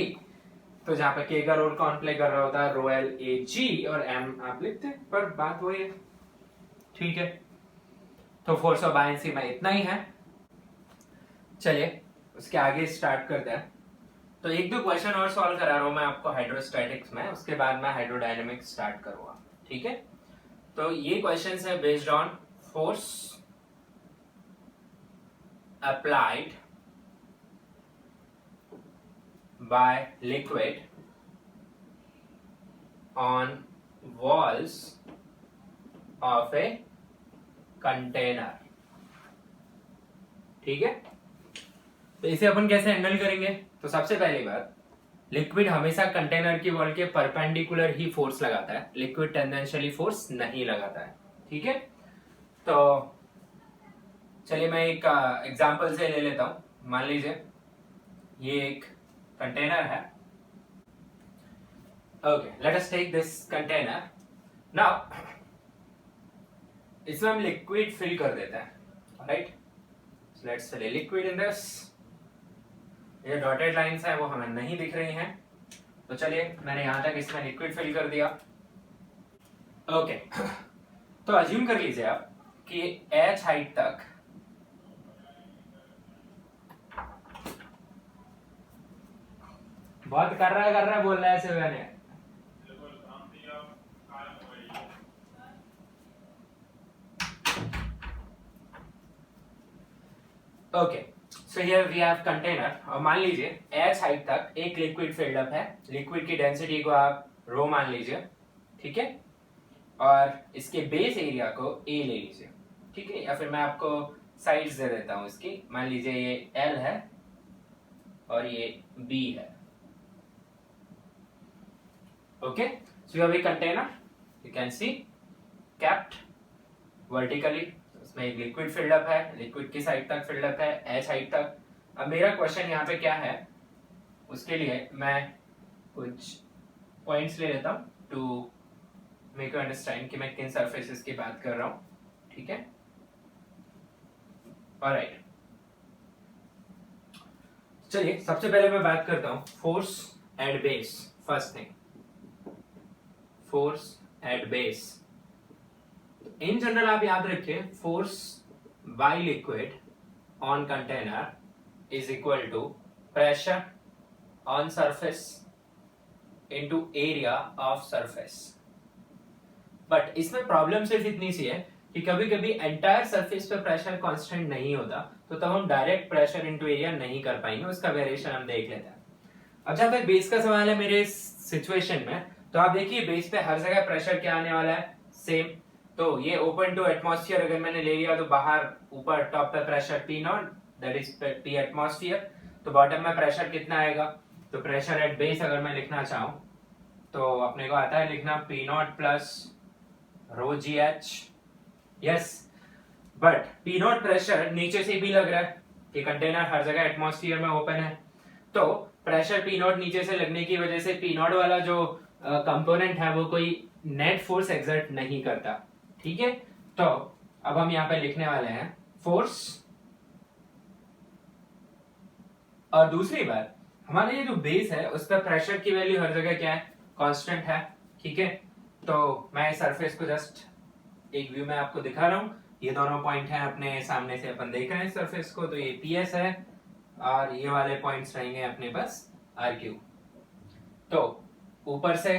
A: तो जहां पे k का रोल कौन प्ले कर रहा होता है? रो एल ए जी, और m आप लिखते, पर बात वही है। ठीक है, तो फोर्स ऑफ बायंसी में इतना ही है। चलिए उसके आगे स्टार्ट करते हैं। तो एक दो क्वेश्चन और सॉल्व करा रहा हूं मैं आपको हाइड्रोस्टैटिक्स में, उसके बाद मैं हाइड्रोडायनेमिक्स स्टार्ट करूंगा। ठीक है, तो ये क्वेश्चंस है based on force applied by liquid on walls of a container। ठीक है, तो इसे अपन कैसे हैंडल करेंगे? तो सबसे पहली बात, लिक्विड हमेशा कंटेनर की वॉल के परपेंडिकुलर ही फोर्स लगाता है, लिक्विड टेंजेंशियली फोर्स नहीं लगाता है। ठीक है, तो चलिए मैं एक एग्जांपल से ले लेता हूं। मान लीजिए ये एक कंटेनर है। Okay, let us take this container. Now इसमें हम लिक्विड फिल कर देते हैं, right? So let's fill liquid in this. ये डॉटेड लाइंस है वो हमें नहीं दिख रही हैं, तो चलिए मैंने यहां तक इसमें लिक्विड फिल कर दिया। ओके, तो अज्यूम कर लीजिए आप कि h हाइट तक बहुत कर रहा है बोल रहा है ऐसे मैंने। Okay, so here we have container, और मान लीजिए h हाइट तक एक लिक्विड फिल्ड अप है। लिक्विड की डेंसिटी को आप रो मान लीजिए, ठीक है, और इसके बेस एरिया को a ले लीजिए। ठीक है, या फिर मैं आपको साइड्स दे देता हूं इसकी। मान लीजिए ये l है और ये b है। Okay, so you have a container, you can see kept vertically। उसमें एक लिक्विड फिल्ड अप है, लिक्विड की साइड तक फिल्ड अप है, h हाइट तक। अब मेरा क्वेश्चन यहाँ पे क्या है, उसके लिए मैं कुछ पॉइंट्स ले लेता हूँ टू मेक यू अंडरस्टैंड कि मैं किन सरफेसेस की बात कर रहा हूँ। ठीक है, ऑलराइट, चलिए सबसे पहले मैं बात करता हूं force at base. First thing, force at base. In general आप याद रखिए, force by liquid on container is equal to pressure on surface into area of surface. But इसमें प्रॉब्लम सिर्फ इतनी सी है कि कभी कभी एंटायर सरफेस पे प्रेशर कांस्टेंट नहीं होता, तो तब हम डायरेक्ट प्रेशर इनटू एरिया नहीं कर पाएंगे, उसका वेरिएशन हम देख लेते हैं। अब जहां तक बेस का सवाल है मेरे सिचुएशन में, तो आप देखिए बेस पे हर जगह प्रेशर क्या आने वाला है, सेम। तो ये ओपन टू एटमॉस्फेयर अगर मैंने ले लिया तो बाहर ऊपर टॉप पे pressure P not, that is P atmosphere. तो बॉटम में प्रेशर कितना आएगा, तो प्रेशर एट बेस अगर मैं लिखना चाहूं तो अपने को आता है लिखना P not plus row G H. Yes, but P not pressure नीचे से भी लग रहा है कि कंटेनर हर जगह एटमॉस्फेयर में ओपन है, तो प्रेशर पी नॉट नीचे से लगने की वजह से पी नॉट वाला जो कंपोनेंट है वो कोई नेट फोर्स एक्सर्ट नहीं करता। ठीक है, तो अब हम यहां पे लिखने वाले हैं फोर्स। और दूसरी बात, हमारा ये जो बेस है उस पर प्रेशर की वैल्यू हर जगह क्या है, कांस्टेंट है। ठीक है, तो मैं सरफेस को जस्ट एक व्यू में आपको दिखा रहा हूं। ये दोनों पॉइंट हैं अपने सामने से, अपन देख रहे हैं सरफेस को, तो ये पीएस है और ये वाले पॉइंट्स रहेंगे अपने पास आर क्यू। तो ऊपर से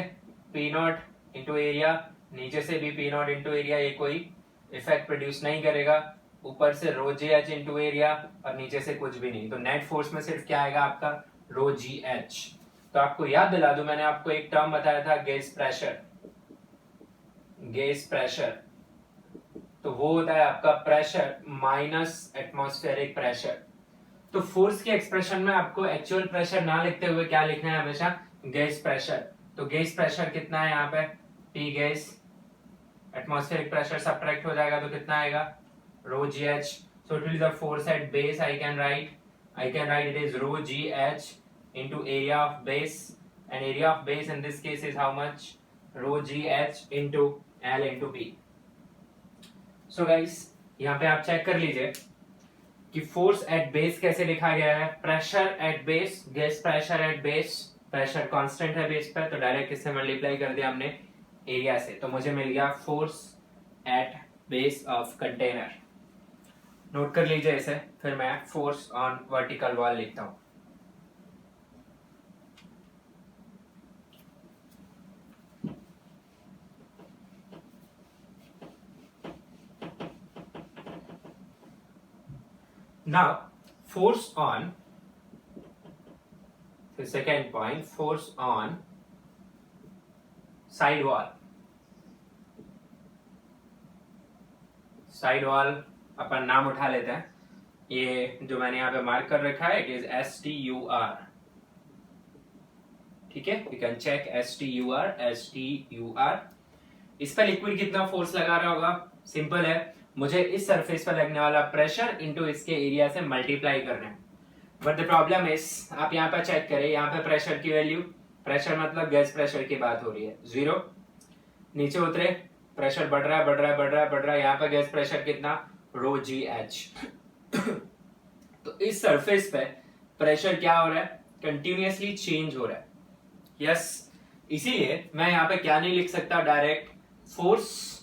A: पी नॉट इंटू एरिया, नीचे से भी पी नॉट इंटू एरिया, ये कोई इफेक्ट प्रोड्यूस नहीं करेगा। ऊपर से रो जी एच इंटू एरिया और नीचे से कुछ भी नहीं, तो नेट फोर्स में सिर्फ क्या आएगा आपका, रो जी एच। तो आपको याद दिला दूं, मैंने आपको एक टर्म बताया था गेज प्रेशर। गेज प्रेशर तो वो होता है आपका प्रेशर माइनस एटमॉस्फेरिक प्रेशर। तो फोर्स के एक्सप्रेशन में आपको एक्चुअल प्रेशर ना लिखते हुए क्या लिखना है, हमेशा गेज प्रेशर। तो गेज प्रेशर कितना है यहाँ पे, P gauge, atmospheric pressure subtract हो जाएगा तो कितना आएगा, rho G H. So it is the force at base, I can write it is rho G H into area of base, and area of base in this case is how much, rho g h into L into P. So guys, यहाँ पे आप check कर लीजिए कि force at base कैसे लिखा गया है। Pressure at base, gauge pressure at base, pressure constant है बेस पर, तो डायरेक्ट इससे मल्टीप्लाई कर दिया हमने एरिया से, तो मुझे मिल गया force at base of container. Note कर लीजिए इसे, फिर मैं फोर्स ऑन वर्टिकल वॉल लिखता हूं। Now, force on, the second point, force on side wall. Side wall अपन नाम उठा लेते हैं, ये जो मैंने यहाँ पे मार्क कर रखा है, it is STUR. ठीक है, you can check STUR. इस पर लिक्विड कितना फोर्स लगा रहा होगा, सिंपल है, मुझे इस सरफेस पर लगने वाला प्रेशर इनटू इसके एरिया से मल्टीप्लाई करना है। बट द प्रॉब्लम इज, आप यहाँ पर चेक करें, यहाँ पे प्रेशर की वैल्यू, प्रेशर मतलब गैस प्रेशर की बात हो रही है, 0। नीचे उतरे, प्रेशर बढ़ रहा है, यहाँ पे गैस प्रेशर कितना, रो जी एच। तो इस सरफेस पे प्रेशर क्या हो रहा है, कंटिन्यूअसली चेंज हो रहा है। यस, इसीलिए मैं यहाँ पे क्या नहीं लिख सकता, direct force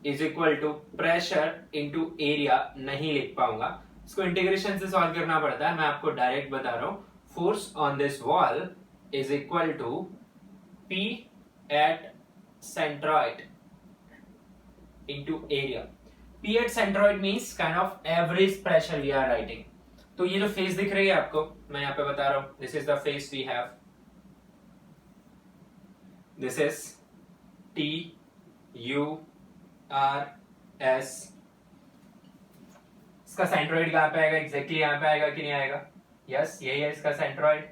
A: is equal to pressure into area नहीं लिख पाऊंगा, इसको इंटीग्रेशन से सॉल्व करना पड़ता है। मैं आपको डायरेक्ट बता रहा हूं, force on this wall is equal to P at centroid into area. P at centroid means kind of average pressure we are writing. तो ये जो फेस दिख रही है आपको, मैं यहाँ पे बता रहा हूं, this is the face we have, this is T U R S. इसका सेंट्रोइड कहां पे आएगा, एग्जैक्टली यहाँ पे आएगा कि नहीं आएगा, यस यही है इसका सेंट्रोइड।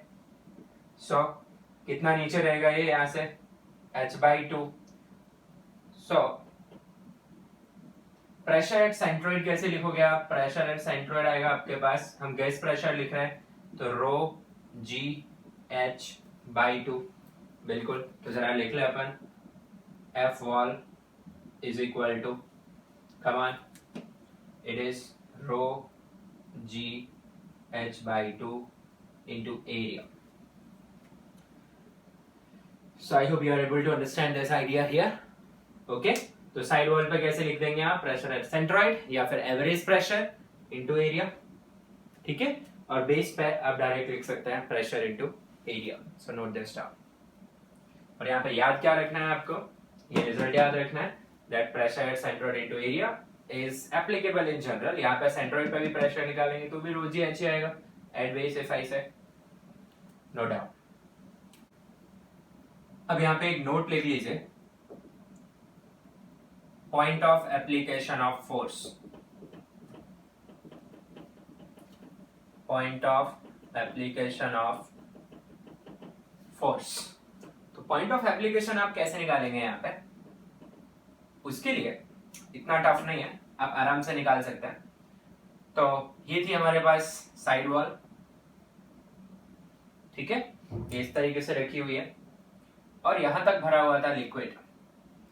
A: सो कितना नीचे रहेगा ये, यहां से h/2। So pressure at centroid कैसे लिखोगे आप, प्रेशर एट सेंट्रोइड आएगा आपके पास, हम गैस प्रेशर लिख रहे हैं तो रो जी h/2, बिल्कुल। तो जरा लिख ले अपन, F wall is equal to, come on, it is rho g h/2 into area. So I hope you are able to understand this idea here. Okay, तो साइड वॉल पे कैसे लिख देंगे आप, प्रेशर एट सेंट्रॉइड या फिर average pressure into area, ठीक है, और बेस पे आप डायरेक्ट लिख सकते हैं pressure into area. So note this down. और यहाँ पे याद क्या रखना है आपको, ये रिजल्ट याद रखना है that pressure at centroid into area is applicable in general. यहाँ पे सेंट्रॉइड पे भी प्रेशर निकालेंगे तो भी ρg h आएगा एट बेस इफ आई से, नो डाउट. अब यहाँ पे एक नोट ले लीजिए, point of application of force, point of application of force. तो पॉइंट ऑफ एप्लीकेशन आप कैसे निकालेंगे यहाँ पे, उसके लिए इतना टफ नहीं है, आप आराम से निकाल सकते हैं. तो ये थी हमारे पास साइड वॉल, ठीक है, ये इस तरीके से रखी हुई है और यहां तक भरा हुआ था लिक्विड,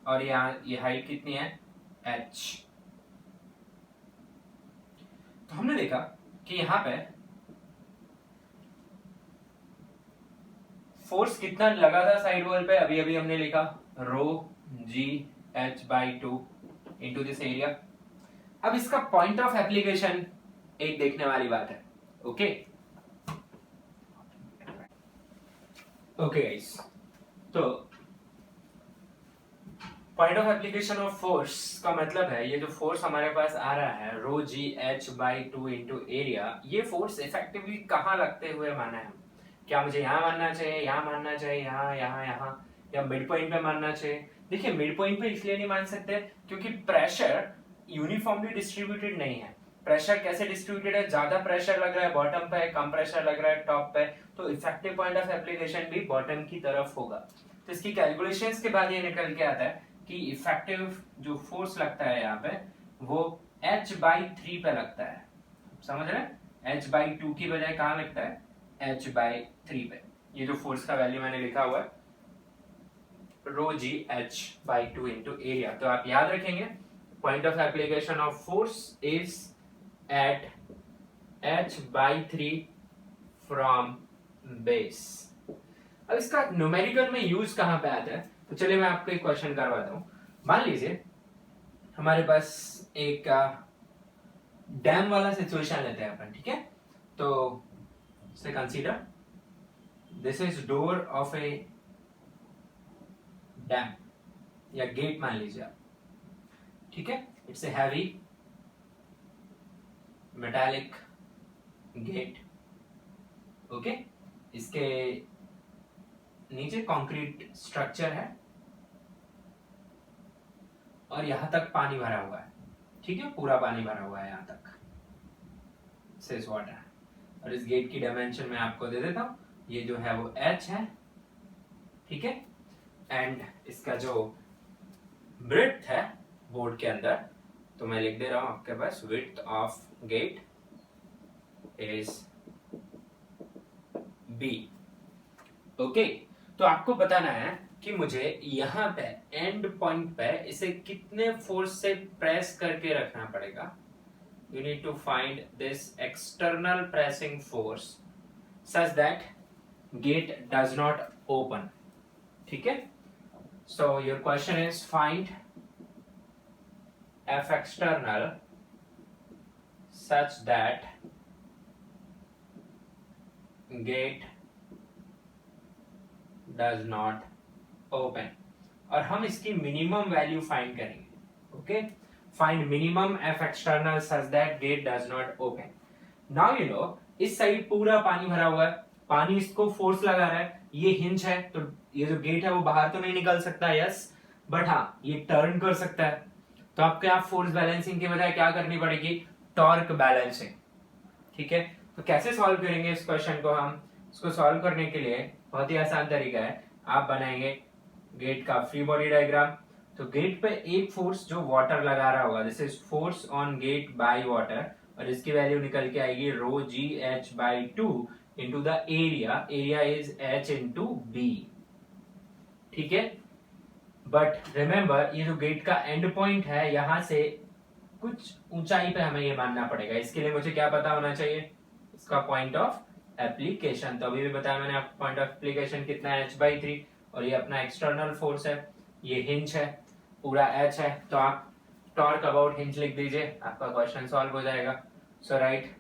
A: और यहाँ ये हाइट कितनी है h. तो हमने देखा कि यहाँ पे फोर्स कितना लगा था साइड वॉल पे, अभी अभी हमने लिखा ρg(h/2) इनटू दिस एरिया. अब इसका पॉइंट ऑफ एप्लीकेशन एक देखने वाली बात है. ओके ओके गाइस, तो point of application of force का मतलब है ये जो फोर्स हमारे पास आ रहा है ρg(h/2) इनटू एरिया, ये फोर्स इफेक्टिवली कहाँ लगते हुए माना है. क्या मुझे यहाँ मानना चाहिए, यहाँ मानना चाहिए, यहाँ यहाँ यहाँ, या मिड पॉइंट पे मानना चाहिए. देखिए मिड पॉइंट पे इसलिए नहीं मान सकते क्योंकि प्रेशर यूनिफॉर्मली डिस्ट्रीब्यूटेड नहीं है. प्रेशर कैसे डिस्ट्रीब्यूटेड है, ज्यादा प्रेशर लग रहा है बॉटम पे, कम प्रेशर लग रहा है टॉप पे, तो इफेक्टिव पॉइंट ऑफ एप्लीकेशन भी बॉटम की तरफ होगा. तो इसकी कैलकुलेशंस के बाद ये निकल के आता है कि इफेक्टिव जो फोर्स लगता है यहाँ पे वो h/3 पे लगता है. समझ रहे हैं, h/2 की बजाय कहाँ लगता है, h/3 पे. ये जो फोर्स का वैल्यू मैंने लिखा हुआ है ρg(h/2) इनटू एरिया. तो आप याद रखेंगे point of application of force is at h/3 from base. अब इसका न्यूमेरिकल में यूज कहां पे आता है, तो चलिए मैं आपको एक क्वेश्चन करवाता हूं. मान लीजिए हमारे पास एक डैम वाला सिचुएशन लेते हैं अपन, ठीक है. तो say consider this is door of a dam या गेट मान लीजिए आप, ठीक है. It's a heavy metallic gate. Okay, इसके नीचे कंक्रीट स्ट्रक्चर है और यहां तक पानी भरा हुआ है, ठीक है, पूरा पानी भरा हुआ है यहां तक, सेज वाटर. और इस गेट की डायमेंशन मैं आपको दे देता हूं, ये जो है वो h है, ठीक है. एंड इसका जो ब्रेड्थ है बोर्ड के अंदर, तो मैं लिख दे रहा हूं आपके पास width of gate is b. Okay, तो आपको बताना है कि मुझे यहाँ पे एंड पॉइंट पे इसे कितने फोर्स से प्रेस करके रखना पड़ेगा. You need to find this external pressing force such that gate does not open. ठीक है? So your question is find F external such that gate does not open. और हम इसकी मिनिमम वैल्यू फाइंड करेंगे. Okay, find minimum F external such that gate does not open. Now you know इस side पूरा पानी भरा हुआ है, पानी इसको फोर्स लगा रहा है, ये हिंज है, तो ये जो गेट है वो बाहर तो नहीं निकल सकता, यस, बट हाँ ये टर्न कर सकता है. तो आपको यहाँ फोर्स बैलेंसिंग की बजाय क्या करनी पड़ेगी, टॉर्क बैलेंसिंग. ठीक है, तो कैसे सॉल्व करेंगे इस क्वेश्चन को हम. इसको सॉल्व करने के लिए बहुत ही आसान तरीका है, आप बनाएंगे गेट का फ्री बॉडी डायग्राम. तो गेट पे एक फोर्स जो वाटर लगा रहा होगा, this is force on gate by water, और इसकी वैल्यू निकल के आएगी ρg(h/2) into the area. Area is h into b. ठीक है, बट रिमेंबर ये जो गेट का एंड पॉइंट है, यहां से कुछ ऊंचाई पे हमें ये मानना पड़ेगा. इसके लिए मुझे क्या पता होना चाहिए, इसका पॉइंट ऑफ एप्लीकेशन। तो अभी भी बताया मैंने आपको पॉइंट ऑफ एप्लीकेशन कितना है h/3 और ये अपना एक्सटर्नल फोर्स है, ये हिंज है, पूरा h है। तो आप टॉर्क अबाउट हिंज लिख दीजिए, आपका क्वेश्चन सॉल्व हो जाएगा। So write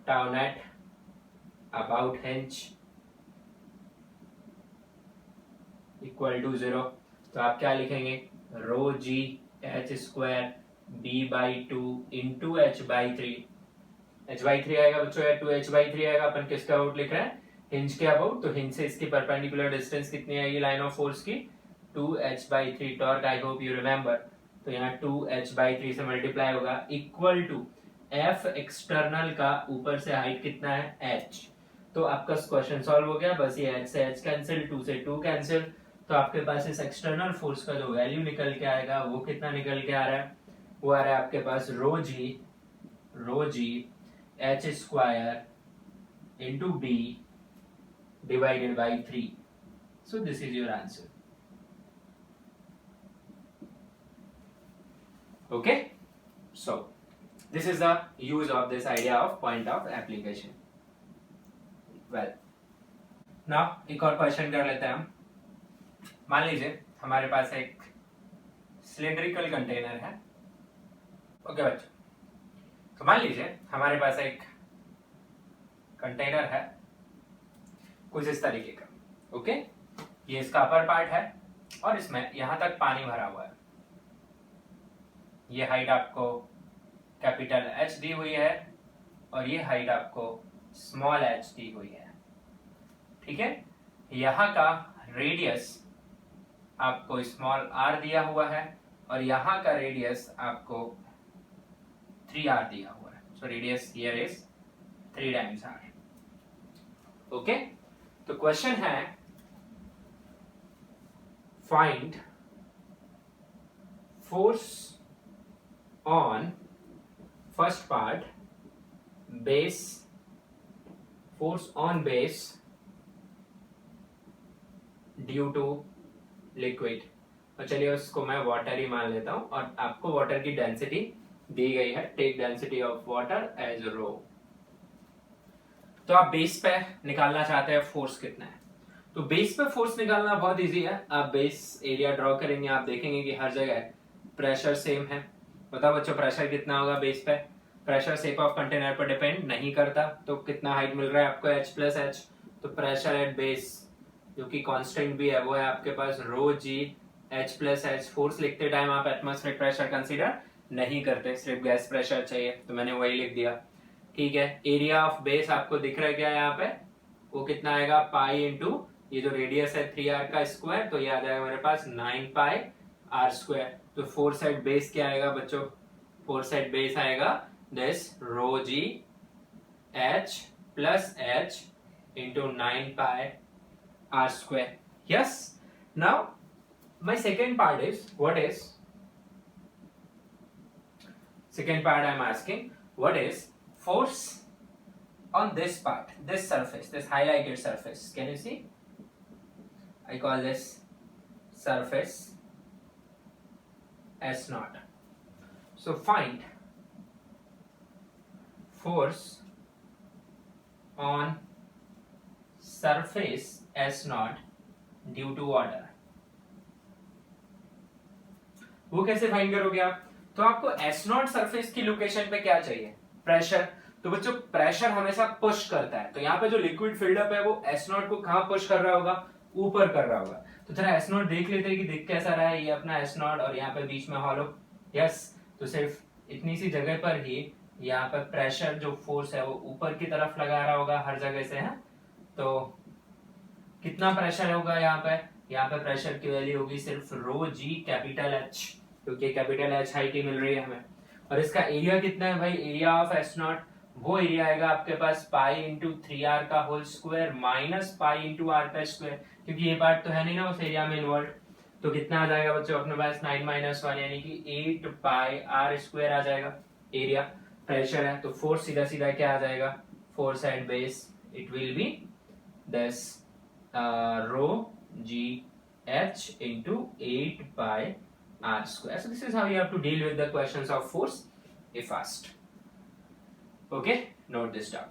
A: tau net about hinge equal to 0। तो आप क्या लिखेंगे, rho G H square b/2 into h/3। h/3 आएगा बच्चों या 2h/3 आएगा। अपन किसके अबाउट लिख रहे हैं, हिंज के अबाउट। तो हिंज से इसकी परपेंडिकुलर डिस्टेंस कितनी आएगी लाइन ऑफ फोर्स की, 2h/3 torque. I hope you remember. तो यहाँ 2h/3 से मल्टीप्लाई होगा इक्वल टू f एक्सटर्नल का ऊपर से हाइट कितना है h। तो आपका क्वेश्चन सॉल्व हो गया। बस ये h से h कैंसिल, 2 से 2 कैंसिल। तो आपके पास इस एक्सटर्नल फोर्स का जो वैल्यू निकल के आएगा वो कितना निकल के आ रहा है, वो आ रहा है आपके पास रो G h square into b divided by 3। So this is your answer. Okay, so this is the use of this idea of point of application. Well, now एक और क्वेश्चन कर लेते हैं हम। मान लीजिए हमारे पास एक सिलिंड्रिकल कंटेनर है। ओके बच्चों, तो मान लीजिए हमारे पास एक कंटेनर है कुछ इस तरीके का। ओके, ये इसका अपर पार्ट है और इसमें यहां तक पानी भरा हुआ है। ये हाइट आपको कैपिटल H दी हुई है और ये हाइट आपको स्मॉल h दी हुई है। ठीक है, यहाँ का रेडियस आपको स्मॉल r दिया हुआ है और यहाँ का रेडियस आपको 3r दिया हुआ है। So radius here is 3 times r। Okay, तो क्वेश्चन है find force on first part base, force on base due to liquid। और चलिए उसको मैं वाटर ही मान लेता हूं और आपको वाटर की डेंसिटी दी गई है, take density of water as rho. तो आप बेस पे निकालना चाहते हैं फोर्स कितना है। तो बेस पे फोर्स निकालना बहुत इजी है। आप बेस एरिया ड्रॉ करेंगे, आप देखेंगे कि हर जगह प्रेशर सेम है। बताओ बच्चों प्रेशर कितना होगा बेस पे। प्रेशर शेप ऑफ कंटेनर पर डिपेंड नहीं करता। तो कितना हाइट मिल रहा है आपको h+h। तो प्रेशर एट बेस जो कि कांस्टेंट भी है वो है आपके पास रो जी h+h। फोर्स लिखते टाइम आप एटमॉस्फेरिक प्रेशर कंसीडर नहीं करते, सिर्फ गैस प्रेशर चाहिए, तो मैंने वही लिख दिया। ठीक है, एरिया ऑफ बेस आपको दिख रहा है क्या यहाँ पे, वो कितना आएगा पाई इंटू ये जो रेडियस है 3r का स्क्वायर। तो ये आ जाएगा मेरे पास 9πr²। तो फोर्स एट बेस क्या आएगा बच्चों, फोर्स एट बेस आएगा this rho G h+h into 9πr²। Yes, now my second part is what is second part I am asking, what is force on this part, this surface, this highlighted surface? Can you see? I call this surface S0. So find force on surface S0 due to water. वो कैसे find करोगे आप? तो आपको S0 surface की location पे क्या चाहिए, प्रेशर। तो बच्चों प्रेशर हमेशा पुश करता है, तो यहाँ पे जो लिक्विड फिल्डअप है वो S0 को कहाँ पुश कर रहा होगा, ऊपर कर रहा होगा। तो जरा S0 देख लेते हैं कि दिख कैसा रहा है। ये अपना S0 और यहाँ पे बीच में हॉलो। यस, तो सिर्फ इतनी सी जगह पर ही यहाँ पे प्रेशर जो फोर्स है वो ऊपर की तरफ लगा रहा होगा हर जगह से है। तो कितना प्रेशर होगा यहाँ पे प्रेशर की वैल्यू होगी सिर्फ रो जी कैपिटल H, क्योंकि कैपिटल H हाइट ही मिल रही है हमें। और इसका एरिया कितना है भाई, एरिया ऑफ S0 वो एरिया आएगा आपके पास पाई इंटू 3r का whole square minus pi into r का स्क्वायर, क्योंकि ये पार्ट तो है नहीं ना उस एरिया में इन्वॉल्व। तो कितना आ जाएगा बच्चों अपने पास 9 - 1 यानी कि 8πr² आ जाएगा एरिया। प्रेशर है तो फोर्स सीधा सीधा क्या आ जाएगा, force at base it will be this rho G h into 8πr². So this is how you have to deal with the questions of force if asked. Okay, note this down.